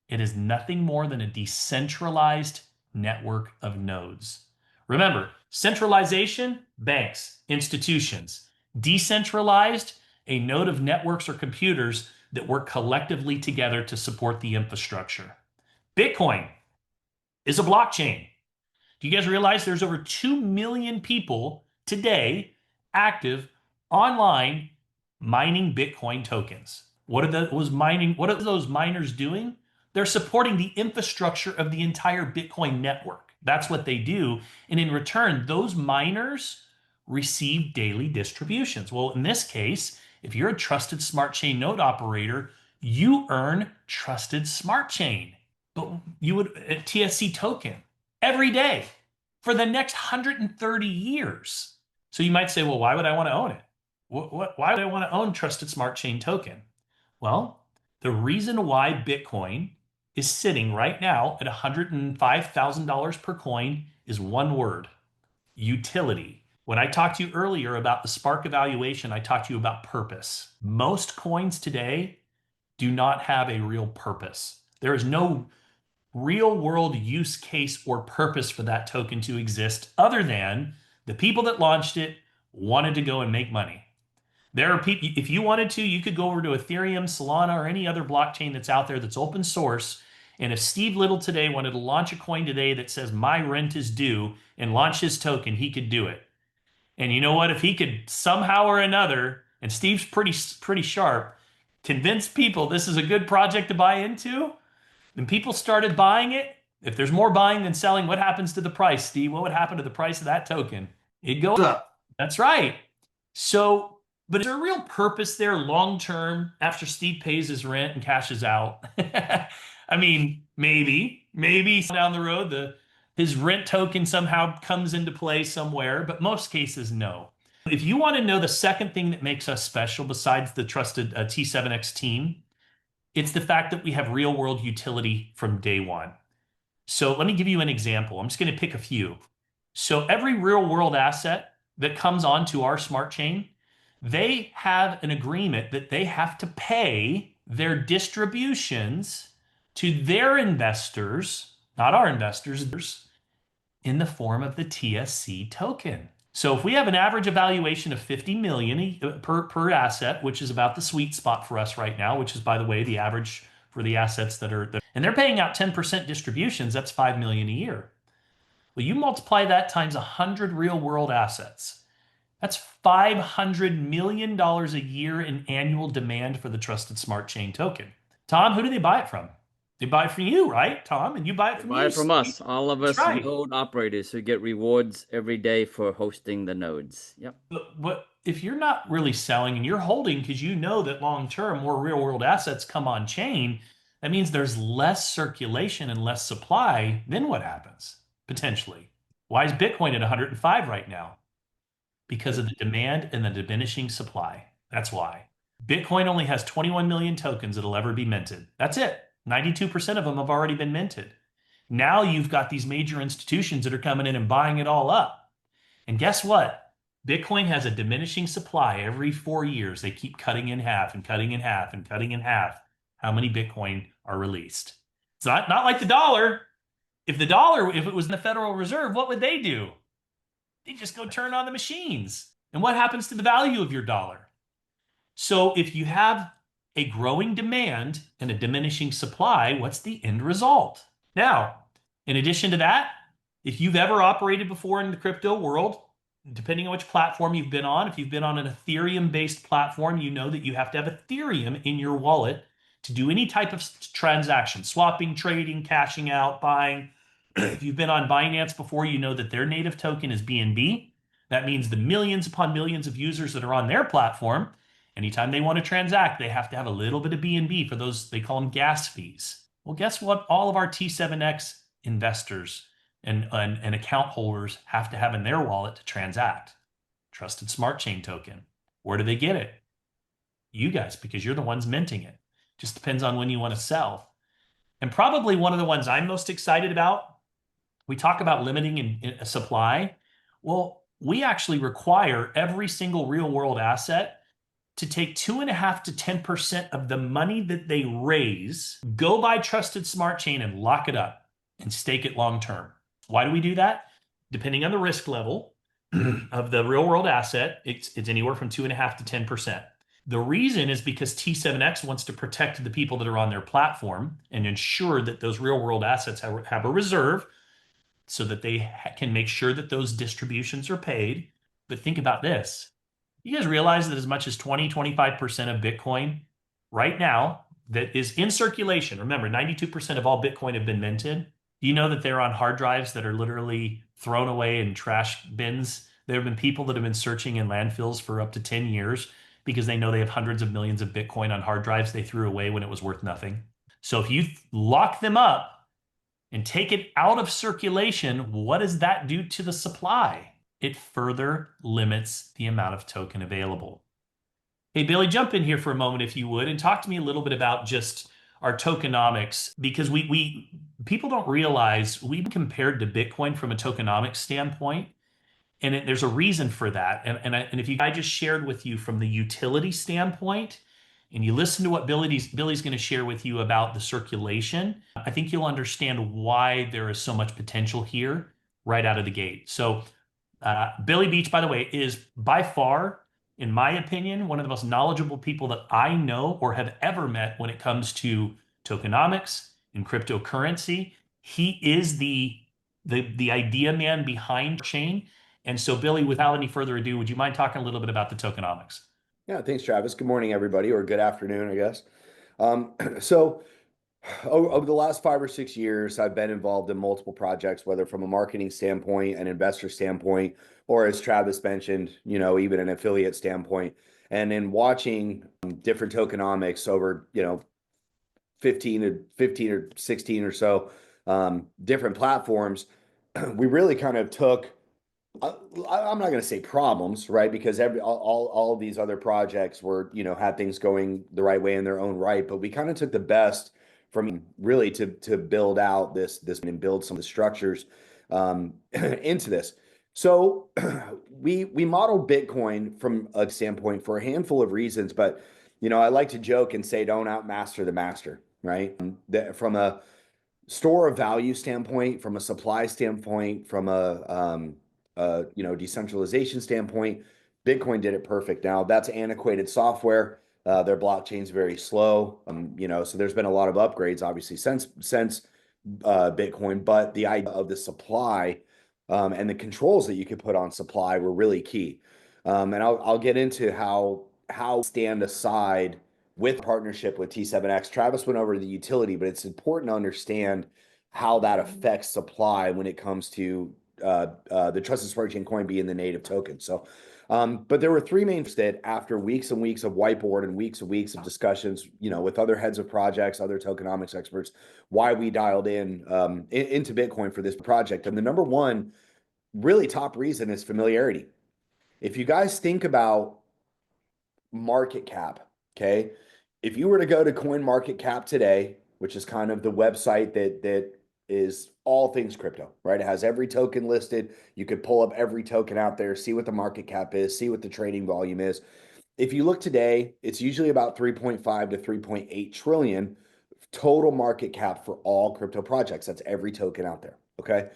It is nothing more than a decentralized network of nodes. Remember, centralization, banks, institutions. Decentralized, a node of networks or computers that work collectively together to support the infrastructure. Bitcoin is a blockchain. Do you guys realize there's over 2 million people today active online mining Bitcoin tokens? What are those miners doing? They're supporting the infrastructure of the entire Bitcoin network. That's what they do. And in return, those miners receive daily distributions. Well, in this case, if you're a Trusted Smart Chain node operator, you earn Trusted Smart Chain, but you would a TSC token every day for the next 130 years. So you might say, well, why would I want to own it? Why would I want to own Trusted Smart Chain token? Well, the reason why Bitcoin is sitting right now at $105,000 per coin is one word: utility. When I talked to you earlier about the Spark evaluation, I talked to you about purpose. Most coins today do not have a real purpose. There is no real world use case or purpose for that token to exist other than the people that launched it wanted to go and make money. There are people, if you wanted to, you could go over to Ethereum, Solana, or any other blockchain that's out there that's open source. And if Steve Little today wanted to launch a coin today that says my rent is due and launch his token, he could do it. And you know what? If he could somehow or another, and Steve's pretty sharp, convince people this is a good project to buy into, and people started buying it, if there's more buying than selling, what happens to the price, Steve? What would happen to the price of that token? It goes up. That's right. So, but is there a real purpose there long term after Steve pays his rent and cashes out? I mean, maybe down the road, his rent token somehow comes into play somewhere, but most cases, no. If you want to know the second thing that makes us special besides the trusted T7X team, it's the fact that we have real world utility from day one. So let me give you an example. I'm just going to pick a few. So every real world asset that comes onto our smart chain, they have an agreement that they have to pay their distributions to their investors, not our investors, in the form of the TSC token. So if we have an average evaluation of 50 million per asset, which is about the sweet spot for us right now, which is, by the way, the average for the assets and they're paying out 10% distributions, that's 5 million a year. Well, you multiply that times 100 real world assets. That's $500 million a year in annual demand for the Trusted Smart Chain token. Tom, who do they buy it from? They buy it from you, right, Tom? And you buy it from Buy you, it from Steve. us, all of That's us right. node operators who get rewards every day for hosting the nodes. Yep. But if you're not really selling and you're holding because you know that long term more real world assets come on chain, that means there's less circulation and less supply. Then what happens potentially? Why is Bitcoin at 105 right now? Because of the demand and the diminishing supply. That's why. Bitcoin only has 21 million tokens that'll ever be minted. That's it. 92% of them have already been minted. Now you've got these major institutions that are coming in and buying it all up. And guess what? Bitcoin has a diminishing supply every 4 years. They keep cutting in half and cutting in half and cutting in half how many Bitcoin are released. It's not like the dollar. If it was in the Federal Reserve, what would they do? They just go turn on the machines. And what happens to the value of your dollar? So if you have a growing demand and a diminishing supply, what's the end result? Now, in addition to that, if you've ever operated before in the crypto world, depending on which platform you've been on, if you've been on an Ethereum-based platform, you know that you have to have Ethereum in your wallet to do any type of transaction, swapping, trading, cashing out, buying. If you've been on Binance before, you know that their native token is BNB. That means the millions upon millions of users that are on their platform, anytime they want to transact, they have to have a little bit of BNB for those, they call them gas fees. Well, guess what? All of our T7X investors and account holders have to have in their wallet to transact. Trusted Smart Chain token. Where do they get it? You guys, because you're the ones minting it. Just depends on when you want to sell. And probably one of the ones I'm most excited about, we talk about limiting in supply. Well, we actually require every single real world asset to take 2.5 to 10% of the money that they raise, go buy Trusted Smart Chain and lock it up and stake it long term. Why do we do that? Depending on the risk level of the real world asset, it's anywhere from 2.5 to 10%. The reason is because T7X wants to protect the people that are on their platform and ensure that those real world assets have a reserve so that they can make sure that those distributions are paid. But think about this. You guys realize that as much as 20-25% of Bitcoin right now that is in circulation, remember, 92% of all Bitcoin have been minted. Do you know that they're on hard drives that are literally thrown away in trash bins? There have been people that have been searching in landfills for up to 10 years because they know they have hundreds of millions of Bitcoin on hard drives they threw away when it was worth nothing. So if you lock them up and take it out of circulation, what does that do to the supply? It further limits the amount of token available. Hey, Billy, jump in here for a moment if you would, and talk to me a little bit about just our tokenomics, because we people don't realize we've compared to Bitcoin from a tokenomics standpoint, and there's a reason for that. And if I just shared with you from the utility standpoint, and you listen to what Billy's going to share with you about the circulation, I think you'll understand why there is so much potential here right out of the gate. So Billy Beach, by the way, is by far, in my opinion, one of the most knowledgeable people that I know or have ever met when it comes to tokenomics and cryptocurrency. He is the idea man behind chain. And so, Billy, without any further ado, would you mind talking a little bit about the tokenomics? Yeah, thanks, Travis. Good morning, everybody, or good afternoon, I guess. So over the last 5 or 6 years, I've been involved in multiple projects, whether from a marketing standpoint, an investor standpoint, or as Travis mentioned, even an affiliate standpoint. And in watching different tokenomics over, 15 or 16 or so different platforms, we really kind of took I'm not going to say problems, right? Because all of these other projects were, had things going the right way in their own right. But we kind of took the best from really to build out this and build some of the structures into this. So we modeled Bitcoin from a standpoint for a handful of reasons, but I like to joke and say, don't outmaster the master, right? From a store of value standpoint, from a supply standpoint, from a decentralization standpoint, Bitcoin did it perfect. Now that's antiquated software. Their blockchain's very slow. So there's been a lot of upgrades, obviously, since Bitcoin, but the idea of the supply and the controls that you could put on supply were really key. And I'll get into how stand aside with partnership with T7X. Travis went over the utility, but it's important to understand how that affects supply when it comes to the trusted smart chain coin being the native token. So, but there were three main that after weeks and weeks of whiteboard and weeks of discussions, with other heads of projects, other tokenomics experts, why we dialed into Bitcoin for this project. And the number one really top reason is familiarity. If you guys think about market cap, okay, if you were to go to CoinMarketCap today, which is kind of the website that is all things crypto, right? It has every token listed. You could pull up every token out there, see what the market cap is, see what the trading volume is. If you look today, it's usually about 3.5 to 3.8 trillion total market cap for all crypto projects. That's every token out there, okay?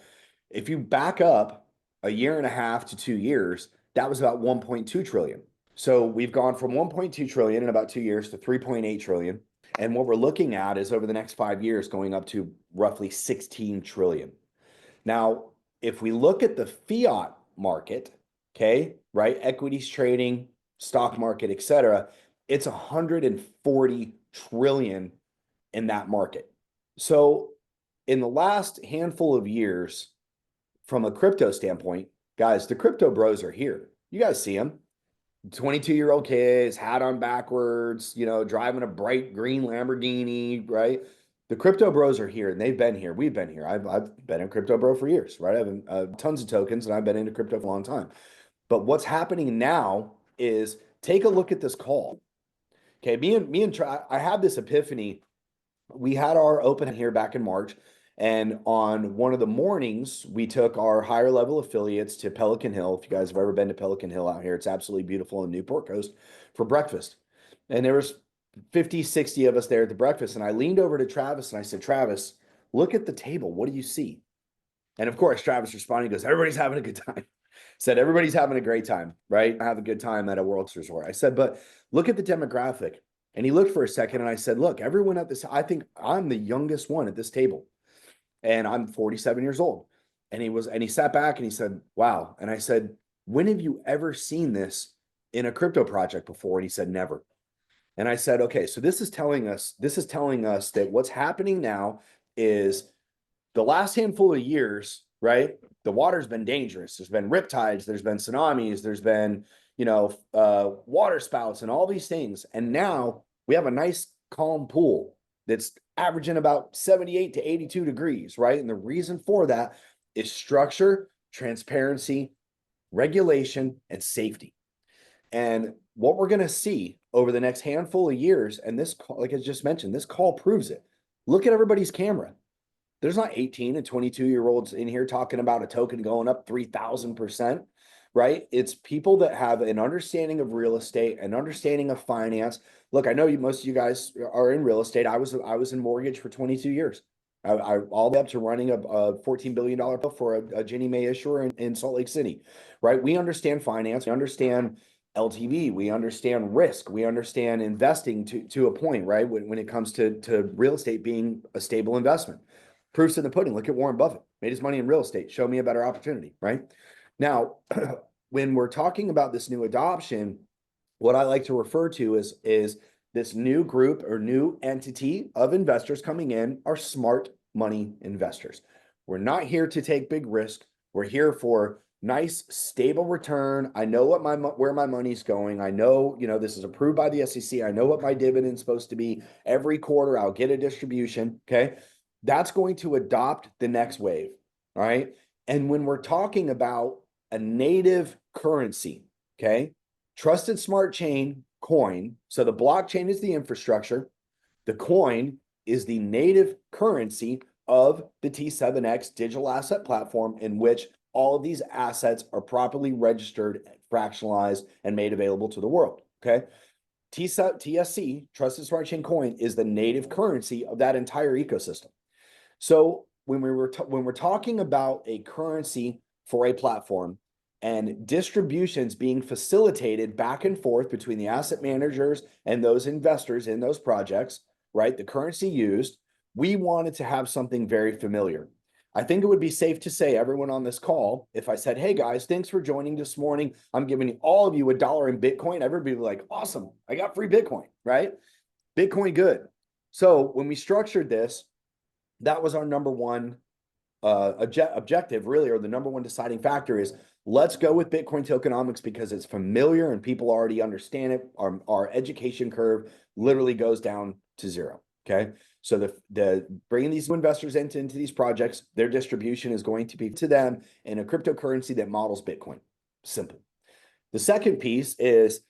If you back up a year and a half to 2 years, that was about 1.2 trillion. So we've gone from 1.2 trillion in about 2 years to 3.8 trillion. And what we're looking at is over the next 5 years going up to roughly 16 trillion. Now, if we look at the fiat market, okay, right, equities trading, stock market, et cetera, it's 140 trillion in that market. So in the last handful of years, from a crypto standpoint, guys, the crypto bros are here. You guys see them. 22-year-old kids, hat on backwards, driving a bright green Lamborghini, right? The crypto bros are here and they've been here. We've been here. I've been a crypto bro for years, right? I have tons of tokens and I've been into crypto for a long time. But what's happening now is take a look at this call. Okay, I had this epiphany. We had our open here back in March. And on one of the mornings, we took our higher level affiliates to Pelican Hill. If you guys have ever been to Pelican Hill out here, it's absolutely beautiful in Newport Coast for breakfast. And there was 50, 60 of us there at the breakfast. And I leaned over to Travis and I said, Travis, look at the table. What do you see? And of course, Travis responded, he goes, everybody's having a good time. Said, everybody's having a great time, right? I have a good time at a World Resort. I said, but look at the demographic. And he looked for a second and I said, look, everyone at this, I think I'm the youngest one at this table. And I'm 47 years old. And he sat back and he said, wow. And I said, when have you ever seen this in a crypto project before? And he said, never. And I said, okay, so this is telling us that what's happening now is the last handful of years, right? The water's been dangerous. There's been riptides, there's been tsunamis, there's been, water spouts and all these things. And now we have a nice calm pool that's averaging about 78 to 82 degrees, right? And the reason for that is structure, transparency, regulation, and safety. And what we're going to see over the next handful of years, and this call, like I just mentioned, this call proves it. Look at everybody's camera. There's not 18 and 22-year-olds in here talking about a token going up 3,000%, right? It's people that have an understanding of real estate, an understanding of finance. Look, I know most of you guys are in real estate. I was in mortgage for 22 years. I all the way up to running a $14 billion bill for a Ginnie Mae issuer in Salt Lake City, right? We understand finance. We understand LTV. We understand risk. We understand investing to a point, right? When it comes to real estate being a stable investment. Proofs in the pudding. Look at Warren Buffett. Made his money in real estate. Show me a better opportunity, right? Now, when we're talking about this new adoption, what I like to refer to is this new group or new entity of investors coming in are smart money investors. We're not here to take big risk. We're here for nice, stable return. I know where my money's going. I know, this is approved by the SEC. I know what my dividend's supposed to be. Every quarter, I'll get a distribution. Okay. That's going to adopt the next wave. All right. And when we're talking about a native currency, okay? Trusted Smart Chain coin. So the blockchain is the infrastructure. The coin is the native currency of the T7X digital asset platform, in which all of these assets are properly registered, fractionalized, and made available to the world, okay? TSC, Trusted Smart Chain Coin, is the native currency of that entire ecosystem. So when we're talking about a currency for a platform and distributions being facilitated back and forth between the asset managers and those investors in those projects, right? The currency used, we wanted to have something very familiar. I think it would be safe to say, everyone on this call, if I said, hey guys, thanks for joining this morning, I'm giving all of you $1 in Bitcoin, everybody would be like, awesome, I got free Bitcoin, right? Bitcoin good. So when we structured this, that was our number one objective, really, or the number one deciding factor is, let's go with Bitcoin tokenomics because it's familiar and people already understand it. Our education curve literally goes down to zero, okay? So the bringing these investors into these projects, their distribution is going to be to them in a cryptocurrency that models Bitcoin. Simple. The second piece is,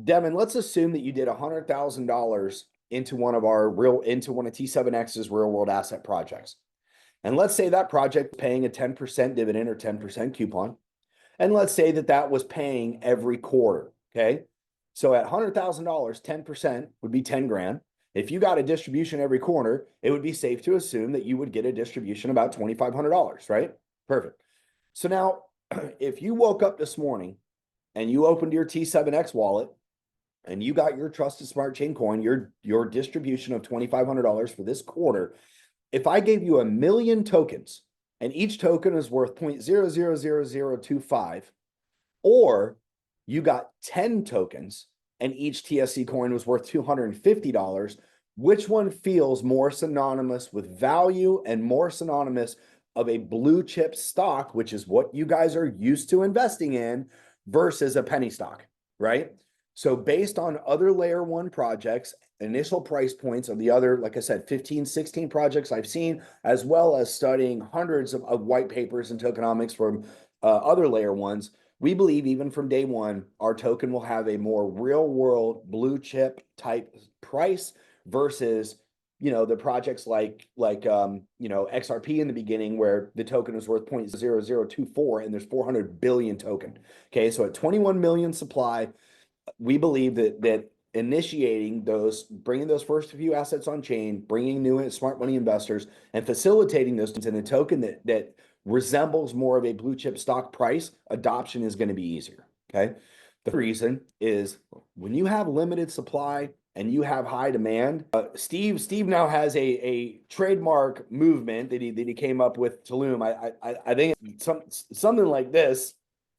Devin, let's assume that you did $100,000 into one of T7X's real world asset projects. And let's say that project paying a 10% dividend or 10% coupon. And let's say that was paying every quarter, okay? So at $100,000, 10% would be 10 grand. If you got a distribution every quarter, it would be safe to assume that you would get a distribution about $2,500, right? Perfect. So now, if you woke up this morning and you opened your T7X wallet and you got your Trusted Smart Chain coin, your distribution of $2,500 for this quarter, if I gave you 1 million tokens and each token is worth 0.000025, or you got 10 tokens and each TSC coin was worth $250, which one feels more synonymous with value and more synonymous of a blue chip stock, which is what you guys are used to investing in, versus a penny stock, right? So based on other layer one projects, initial price points of the other, like I said, 15, 16 projects I've seen, as well as studying hundreds of white papers and tokenomics from other layer ones, we believe even from day one, our token will have a more real world blue chip type price versus, the projects like XRP in the beginning, where the token was worth 0.0024 and there's 400 billion token. Okay, so at 21 million supply, we believe that initiating bringing those first few assets on chain, bringing new smart money investors, and facilitating those in a token that resembles more of a blue chip stock price, adoption is going to be easier. Okay, the reason is when you have limited supply and you have high demand. Steve now has a trademark movement that he came up with, Tulum. I think something like this.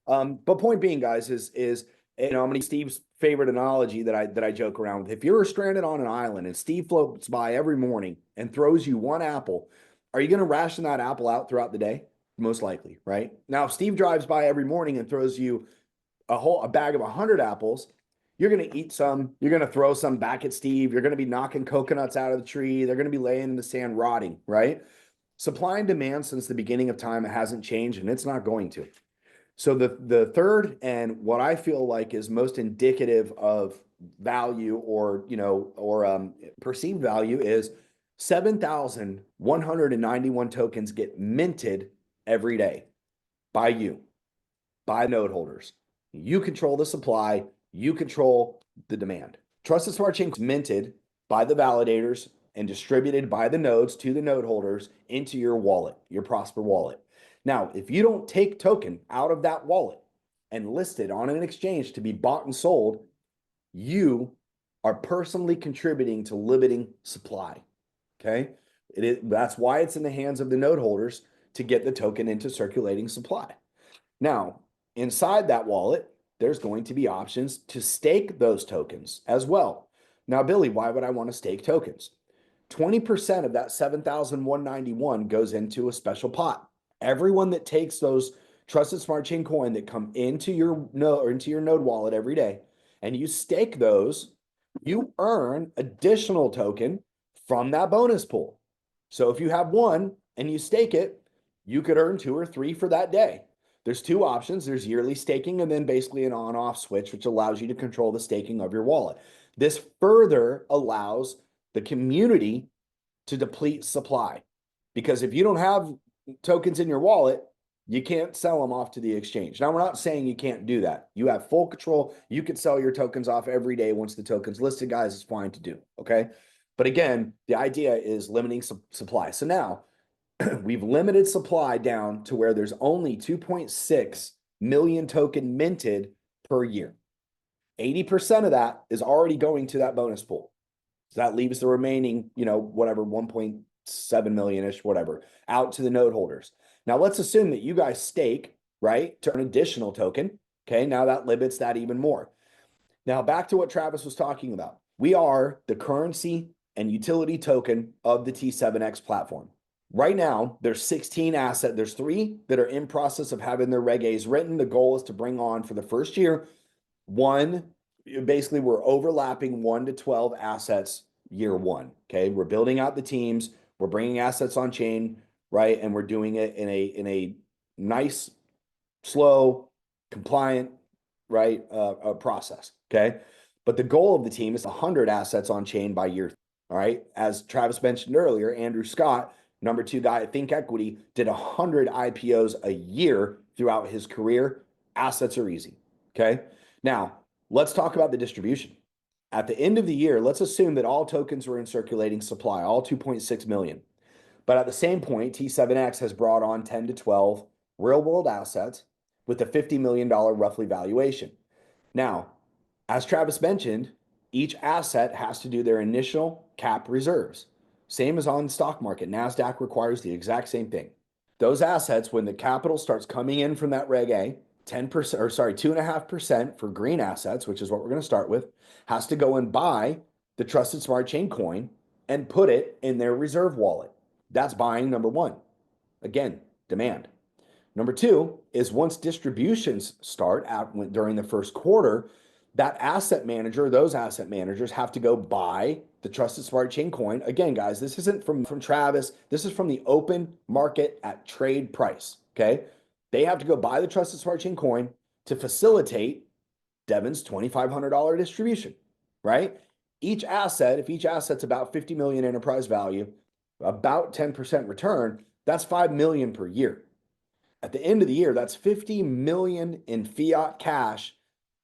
But point being, guys, is I'm gonna use Steve's favorite analogy that I joke around with. If you're stranded on an island and Steve floats by every morning and throws you one apple, are you gonna ration that apple out throughout the day? Most likely, right? Now, if Steve drives by every morning and throws you a bag of 100 apples, you're gonna eat some, you're gonna throw some back at Steve, you're gonna be knocking coconuts out of the tree, they're gonna be laying in the sand rotting, right? Supply and demand since the beginning of time, it hasn't changed, and it's not going to. So the third, and what I feel like is most indicative of value or perceived value, is 7,191 tokens get minted every day by node holders. You control the supply, you control the demand. Trusted Smart Chain is minted by the validators and distributed by the nodes to the node holders into your wallet, your Prosper wallet. Now, if you don't take token out of that wallet and list it on an exchange to be bought and sold, you are personally contributing to limiting supply. Okay, that's why it's in the hands of the node holders to get the token into circulating supply. Now, inside that wallet, there's going to be options to stake those tokens as well. Now, Billy, why would I want to stake tokens? 20% of that 7,191 goes into a special pot. Everyone that takes those Trusted Smart Chain coin that come into your node wallet every day, and you stake those, you earn additional token from that bonus pool. So if you have one and you stake it, you could earn 2 or 3 for that day. there's two options. There's yearly staking and then basically an on-off switch, which allows you to control the staking of your wallet. This further allows the community to deplete supply, because if you don't have tokens in your wallet, you can't sell them off to the exchange. Now, we're not saying you can't do that. You have full control. You can sell your tokens off every day once the token's listed, guys. It's fine to do, okay? But again, the idea is limiting supply. So now we've limited supply down to where there's only 2.6 million token minted per year. 80% of that is already going to that bonus pool. So that leaves the remaining, whatever, 1.7 million-ish, whatever, out to the node holders. Now, let's assume that you guys stake, right, to an additional token. Okay, now that limits that even more. Now, back to what Travis was talking about. We are the currency and utility token of the T7X platform. Right now, there's 16 assets. There's 3 that are in process of having their Reg As written. The goal is to bring on for the first year, basically we're overlapping 1 to 12 assets year 1. Okay, we're building out the teams. We're bringing assets on chain, right? And we're doing it in a nice, slow, compliant, right, process. Okay, but the goal of the team is 100 assets on chain by year. All right, as Travis mentioned earlier, Andrew Scott, number 2 guy at Think Equity, did 100 IPOs a year throughout his career. Assets are easy. Okay, now let's talk about the distribution. At the end of the year, let's assume that all tokens were in circulating supply, all 2.6 million. But at the same point, T7X has brought on 10 to 12 real world assets with a $50 million roughly valuation. Now, as Travis mentioned, each asset has to do their initial cap reserves. Same as on the stock market. NASDAQ requires the exact same thing. Those assets, when the capital starts coming in from that Reg A, 10%, or sorry, 2.5% for green assets, which is what we're going to start with, has to go and buy the Trusted Smart Chain coin and put it in their reserve wallet. That's buying number 1. Again, demand. Number 2 is once distributions start out during the first quarter, that asset manager, those asset managers have to go buy the Trusted Smart Chain coin. Again, guys, this isn't from Travis. This is from the open market at trade price, okay? They have to go buy the Trusted Smart Chain coin to facilitate Devin's $2,500 distribution, right? Each asset, if each asset's about 50 million enterprise value, about 10% return, that's 5 million per year. At the end of the year, that's 50 million in fiat cash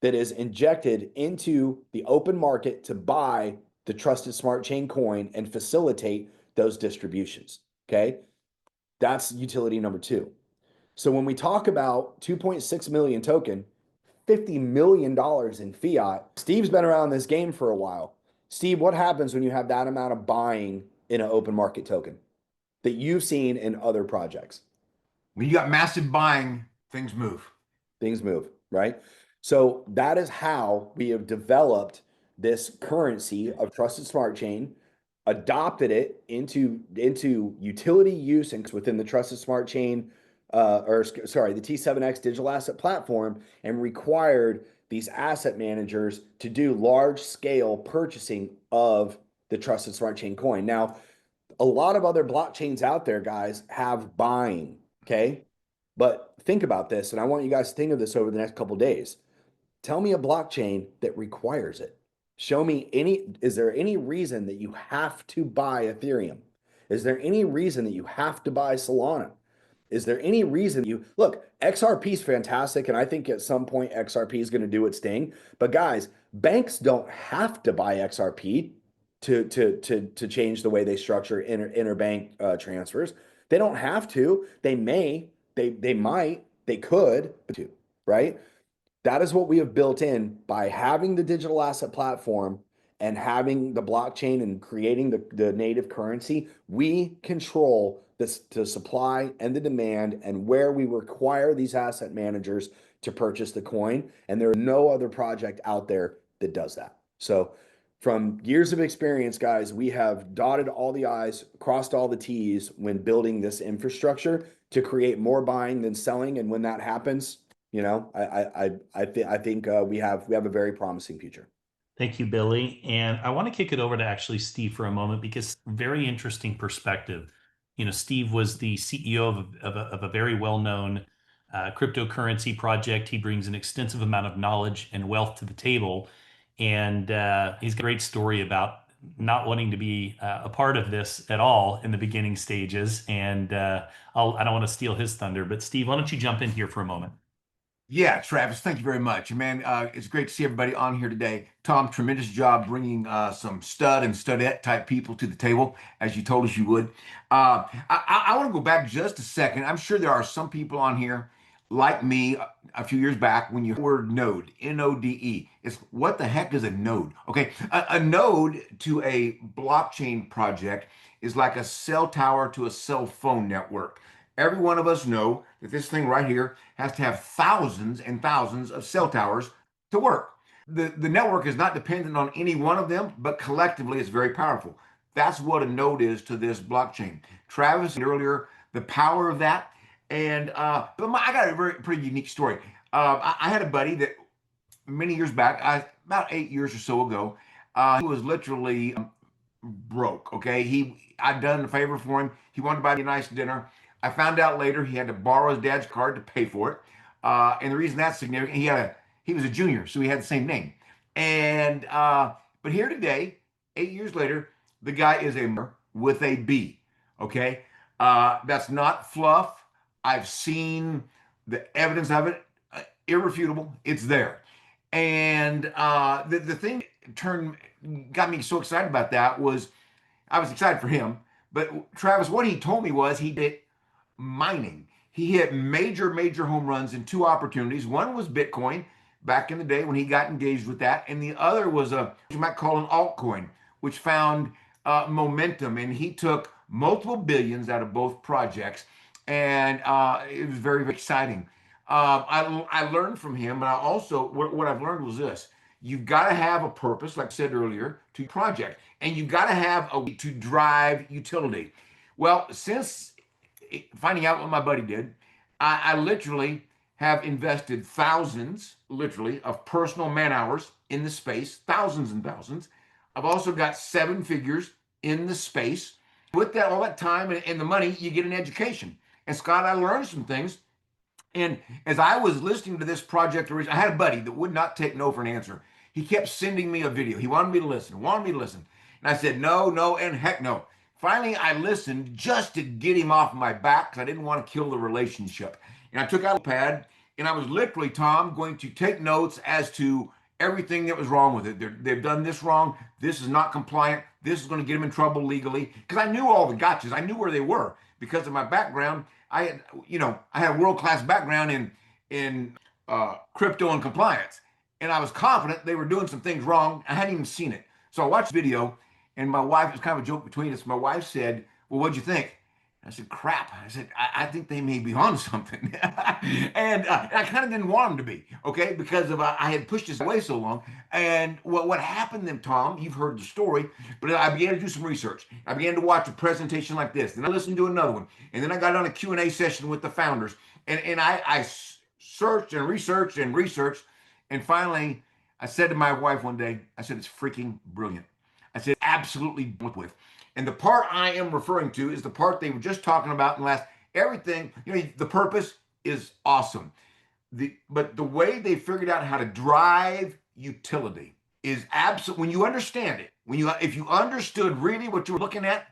that is injected into the open market to buy the Trusted Smart Chain coin and facilitate those distributions, okay? That's utility number 2. So when we talk about 2.6 million token, $50 million in fiat, Steve's been around this game for a while. Steve, what happens when you have that amount of buying in an open market token that you've seen in other projects? When you got massive buying, things move. Things move, right? So that is how we have developed this currency of Trusted Smart Chain, adopted it into utility use and within the Trusted Smart Chain, the T7X digital asset platform, and required these asset managers to do large scale purchasing of the Trusted Smart Chain coin. Now, a lot of other blockchains out there, guys, have buying, okay? But think about this, and I want you guys to think of this over the next couple of days. Tell me a blockchain that requires it. Show me is there any reason that you have to buy Ethereum? Is there any reason that you have to buy Solana? Is there any reason look, XRP is fantastic, and I think at some point XRP is going to do its thing. But guys, banks don't have to buy XRP to change the way they structure interbank transfers. They don't have to. They may, they might, they could, right? That is what we have built in by having the digital asset platform and having the blockchain and creating the native currency. We control the supply and the demand and where we require these asset managers to purchase the coin. And there are no other project out there that does that. So from years of experience, guys, we have dotted all the I's, crossed all the T's when building this infrastructure to create more buying than selling. And when that happens, I think we have a very promising future. Thank you, Billy. And I want to kick it over to actually Steve for a moment, because very interesting perspective. Steve was the CEO of a very well-known cryptocurrency project. He brings an extensive amount of knowledge and wealth to the table. And he's got a great story about not wanting to be a part of this at all in the beginning stages. And I don't want to steal his thunder, but Steve, why don't you jump in here for a moment? Yeah, Travis, thank you very much. Man, it's great to see everybody on here today. Tom, tremendous job bringing some stud and studette type people to the table, as you told us you would. I want to go back just a second. I'm sure there are some people on here like me a few years back when you heard the word node, N-O-D-E. It's what the heck is a node? Okay, a node to a blockchain project is like a cell tower to a cell phone network. Every one of us know that this thing right here has to have thousands and thousands of cell towers to work. The network is not dependent on any one of them, but collectively it's very powerful. That's what a node is to this blockchain. Travis said earlier the power of that. And I got a pretty unique story. I had a buddy that many years back, about 8 years or so ago, he was literally broke. Okay, I'd done a favor for him. He wanted to buy me a nice dinner. I found out later he had to borrow his dad's card to pay for it. And the reason that's significant, he was a junior, so he had the same name. And but here today, 8 years later, the guy is a with a B. Okay, that's not fluff. I've seen the evidence of it, irrefutable. It's there. And the thing got me so excited about that was I was excited for him. But Travis, what he told me was he did mining. He hit major home runs in two opportunities. One was Bitcoin back in the day when he got engaged with that, and the other was you might call an altcoin, which found momentum, and he took multiple billions out of both projects, and it was very exciting. I learned from him, but I also what I've learned was this: you've got to have a purpose, like I said earlier, to project, and you've got to have a way to drive utility. Well, since finding out what my buddy did, I literally have invested thousands, literally, of personal man hours in the space, thousands and thousands. I've also got 7 figures in the space. With that, all that time and the money, you get an education. And Scott, I learned some things. And as I was listening to this project, I had a buddy that would not take no for an answer. He kept sending me a video. He wanted me to listen, And I said, no, and heck no. Finally, I listened just to get him off my back because I didn't want to kill the relationship. And I took out a pad and I was literally, Tom, going to take notes as to everything that was wrong with it. They've done this wrong. This is not compliant. This is going to get them in trouble legally. Because I knew all the gotchas. I knew where they were because of my background. I had a world-class background in crypto and compliance. And I was confident they were doing some things wrong. I hadn't even seen it. So I watched the video. And my wife, it was kind of a joke between us. My wife said, well, what'd you think? I said, crap. I said, I think they may be on something. And I kind of didn't want them to be, okay, because of I had pushed this away so long. And what happened then, Tom, you've heard the story, but I began to do some research. I began to watch a presentation like this. Then I listened to another one. And then I got on a Q&A session with the founders. And I searched and researched. And finally, I said to my wife one day, I said, it's freaking brilliant. I said, absolutely with. And the part I am referring to is the part they were just talking about in the last, everything, the purpose is awesome. But the way they figured out how to drive utility is absolute. When you understand it, if you understood really what you were looking at,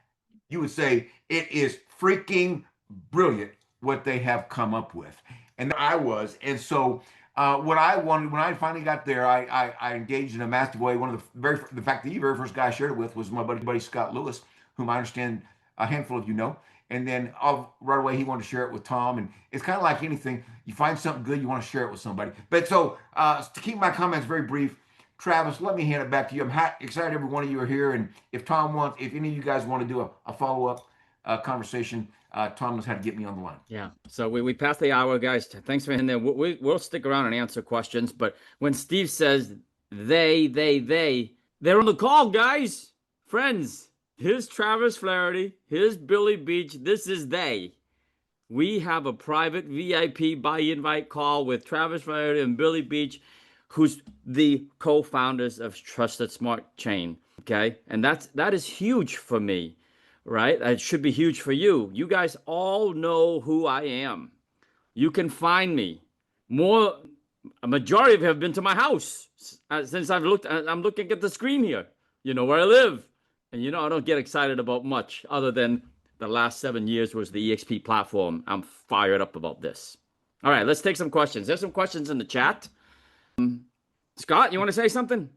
you would say it is freaking brilliant what they have come up with. And I was. And so what I wanted, when I finally got there, I engaged in a massive way. One of the very first guy I shared it with was my buddy Scott Lewis, whom I understand a handful of you know. And then right away, he wanted to share it with Tom. And it's kind of like anything. You find something good, you want to share it with somebody. But so to keep my comments very brief, Travis, let me hand it back to you. I'm excited every one of you are here. And if any of you guys want to do a follow-up conversation, Tom knows how to get me on the line. Yeah. So we passed the hour, guys. Thanks for in there. We'll stick around and answer questions. But when Steve says they're on the call, guys, friends. Here's Travis Flaherty. Here's Billy Beach. This is they. We have a private VIP by invite call with Travis Flaherty and Billy Beach, who's the co-founders of Trusted Smart Chain. Okay. And that is huge for me. Right? It should be huge for you. You guys all know who I am. You can find me. A majority of you have been to my house since I'm looking at the screen here. You know where I live. And I don't get excited about much other than the last 7 years was the EXP platform. I'm fired up about this. All right, let's take some questions. There's some questions in the chat. Scott, you want to say something?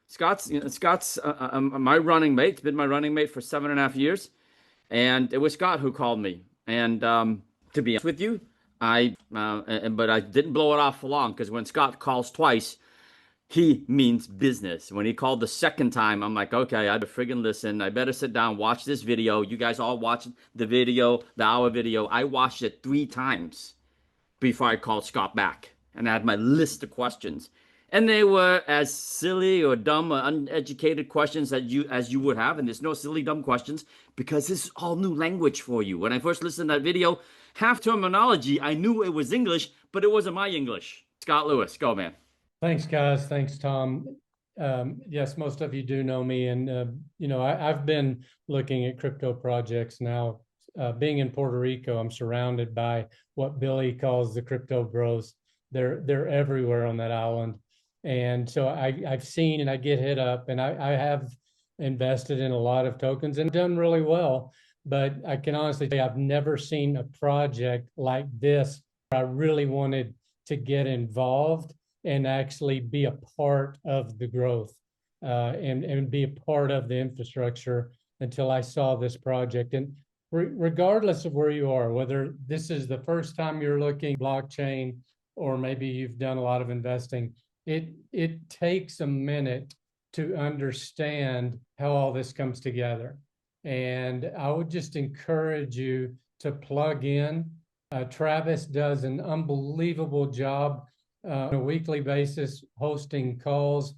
Scott's my running mate. It's been my running mate for 7.5 years. And it was Scott who called me. And to be honest with you, but I didn't blow it off for long, because when Scott calls twice, he means business. When he called the second time, I'm like, okay, I better friggin' listen. I better sit down, watch this video. You guys all watched the video, the hour video. I watched it 3 times before I called Scott back. And I had my list of questions. And they were as silly or dumb or uneducated questions as you would have. And there's no silly, dumb questions, because this is all new language for you. When I first listened to that video, half terminology, I knew it was English, but it wasn't my English. Scott Lewis, go, man. Thanks, guys. Thanks, Tom. Yes, most of you do know me. And, I've been looking at crypto projects now. Being in Puerto Rico, I'm surrounded by what Billy calls the crypto bros. They're everywhere on that island. And so I've seen, and I get hit up, and I have invested in a lot of tokens and done really well. But I can honestly say I've never seen a project like this. I really wanted to get involved and actually be a part of the growth and be a part of the infrastructure until I saw this project. And regardless of where you are, whether this is the first time you're looking blockchain, or maybe you've done a lot of investing, it takes a minute to understand how all this comes together. And I would just encourage you to plug in. Travis does an unbelievable job on a weekly basis, hosting calls,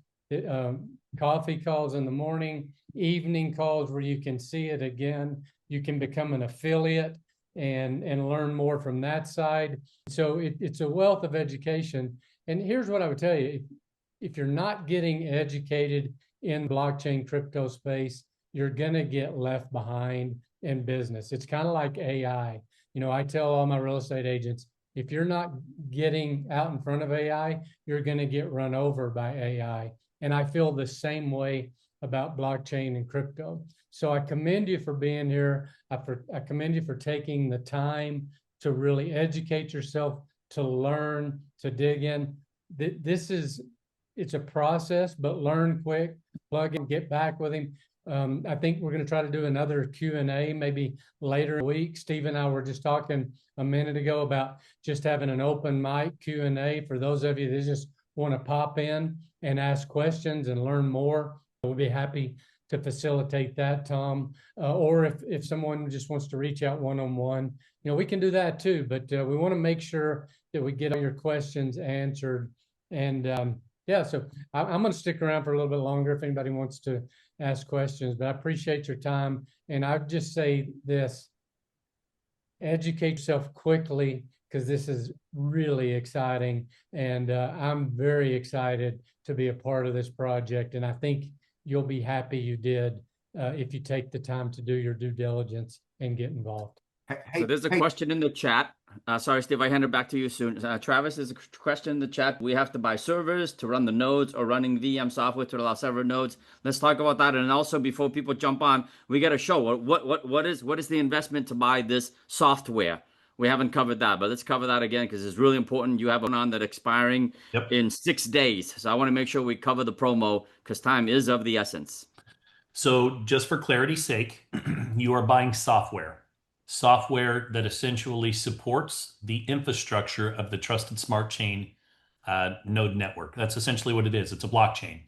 coffee calls in the morning, evening calls where you can see it again. You can become an affiliate and learn more from that side. So it's a wealth of education. And here's what I would tell you. If you're not getting educated in blockchain crypto space, you're going to get left behind in business. It's kind of like AI. I tell all my real estate agents, if you're not getting out in front of AI, you're going to get run over by AI. And I feel the same way about blockchain and crypto. So I commend you for being here. I commend you for taking the time to really educate yourself, to learn, to dig in. It's a process, but learn quick, plug in, get back with him. I think we're going to try to do another Q&A maybe later in the week. Steve and I were just talking a minute ago about just having an open mic Q&A for those of you that just want to pop in and ask questions and learn more. We'll be happy to facilitate that, Tom. Or if someone just wants to reach out one-on-one, we can do that too. But we want to make sure that we get all your questions answered. And so I'm going to stick around for a little bit longer if anybody wants to ask questions, but I appreciate your time. And I'd just say this, educate yourself quickly, because this is really exciting. And I'm very excited to be a part of this project. And I think you'll be happy you did if you take the time to do your due diligence and get involved. So there's a question in the chat. Sorry, Steve, I hand it back to you soon. Travis, there's a question in the chat. We have to buy servers to run the nodes, or running VM software to allow several nodes. Let's talk about that. And also, before people jump on, we got to show what is the investment to buy this software. We haven't covered that, but let's cover that again, because it's really important. You have one on that expiring in 6 days. So I want to make sure we cover the promo, because time is of the essence. So just for clarity's sake, you are buying software that essentially supports the infrastructure of the Trusted Smart Chain node network. That's essentially what it is. It's a blockchain.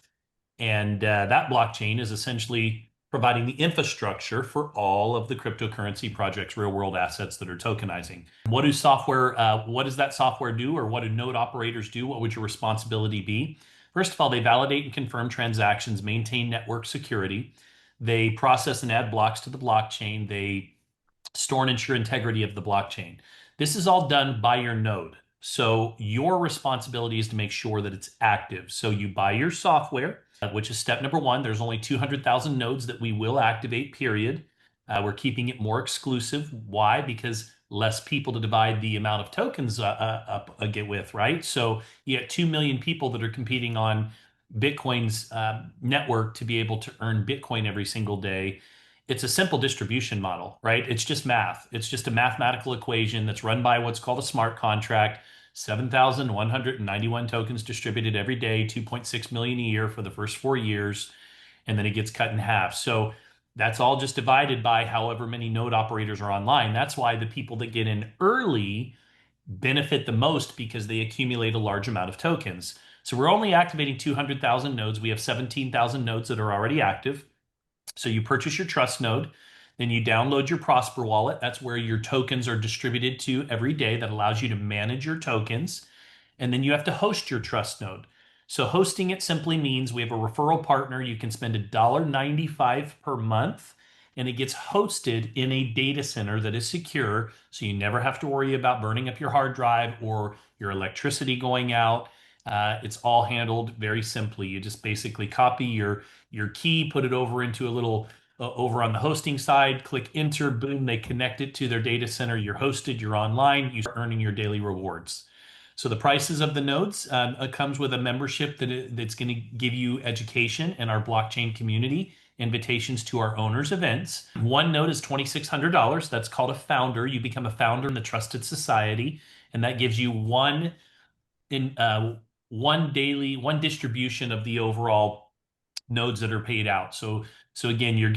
And that blockchain is essentially providing the infrastructure for all of the cryptocurrency projects, real world assets that are tokenizing. What does that software do, or what do node operators do? What would your responsibility be? First of all, they validate and confirm transactions, maintain network security. They process and add blocks to the blockchain. They store and ensure integrity of the blockchain. This is all done by your node. So your responsibility is to make sure that it's active. So you buy your software, which is step number one. There's only 200,000 nodes that we will activate, period. We're keeping it more exclusive. Why? Because less people to divide the amount of tokens get with, right? So you get 2 million people that are competing on Bitcoin's network to be able to earn Bitcoin every single day. It's a simple distribution model, right? It's just math. It's just a mathematical equation that's run by what's called a smart contract. 7,191 tokens distributed every day, 2.6 million a year for the first 4 years, and then it gets cut in half. So that's all just divided by however many node operators are online. That's why the people that get in early benefit the most, because they accumulate a large amount of tokens. So we're only activating 200,000 nodes. We have 17,000 nodes that are already active. So you purchase your trust node, then you download your Prosper wallet. That's where your tokens are distributed to every day. That allows you to manage your tokens. And then you have to host your trust node. So hosting it simply means we have a referral partner. You can spend $1.95 per month, and it gets hosted in a data center that is secure. So you never have to worry about burning up your hard drive or your electricity going out. It's all handled very simply. You just basically copy your key, put it over into a little over on the hosting side, click enter, boom, they connect it to their data center. You're hosted, you're online, you start earning your daily rewards. So the prices of the nodes comes with a membership that's going to give you education in our blockchain community, invitations to our owners events. One node is $2,600. That's called a founder. You become a founder in the Trusted Society, and that gives you one distribution of the overall nodes that are paid out. So again, you're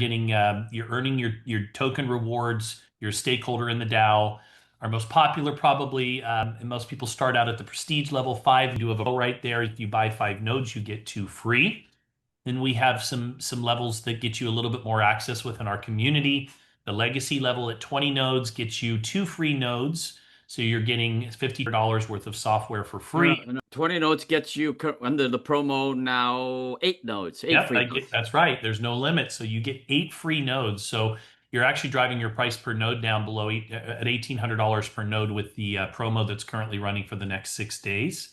earning your token rewards, you're a stakeholder in the DAO. Our most popular probably, and most people start out at the prestige level 5. You do have a right there. If you buy 5 nodes, you get 2 free. Then we have some levels that get you a little bit more access within our community. The legacy level at 20 nodes gets you 2 free nodes. So you're getting $50 worth of software for free. 20 nodes gets you under the promo now 8 nodes. 8 free nodes. That's right. There's no limit. So you get 8 free nodes. So you're actually driving your price per node down below at $1,800 per node with the promo that's currently running for the next 6 days.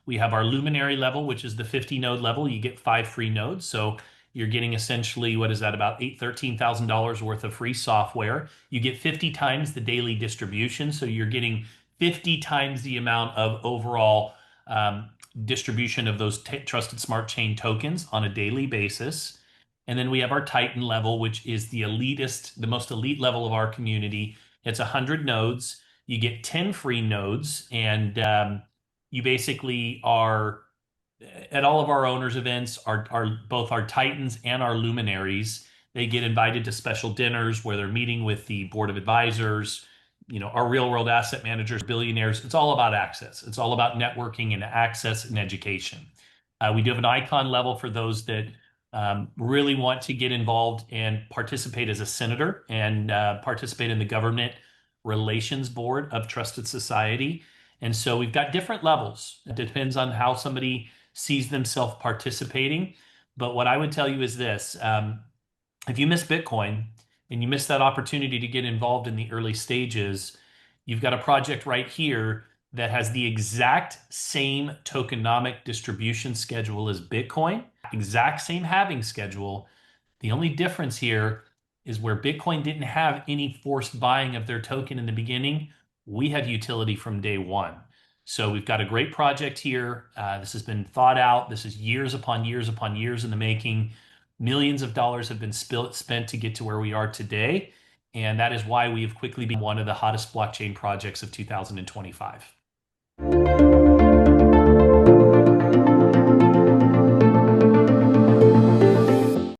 We have our Luminary level, which is the 50 node level. You get 5 free nodes. So you're getting essentially, what is that, about $13,000 worth of free software. You get 50 times the daily distribution. So you're getting 50 times the amount of overall distribution of those trusted smart chain tokens on a daily basis. And then we have our Titan level, which is the most elite level of our community. It's 100 nodes. You get 10 free nodes, and you basically are at all of our owners events, both our Titans and our Luminaries. They get invited to special dinners where they're meeting with the board of advisors, our real world asset managers, billionaires. It's all about access. It's all about networking and access and education. We do have an icon level for those that really want to get involved and participate as a senator and participate in the government relations board of Trusted Society. And so we've got different levels. It depends on how somebody sees themselves participating. But what I would tell you is this: if you miss Bitcoin and you miss that opportunity to get involved in the early stages, you've got a project right here that has the exact same tokenomic distribution schedule as Bitcoin, exact same halving schedule. The only difference here is where Bitcoin didn't have any forced buying of their token in the beginning, we have utility from day one. So we've got a great project here. This has been thought out. This is years upon years upon years in the making. Millions of dollars have been spent to get to where we are today. And that is why we have quickly been one of the hottest blockchain projects of 2025.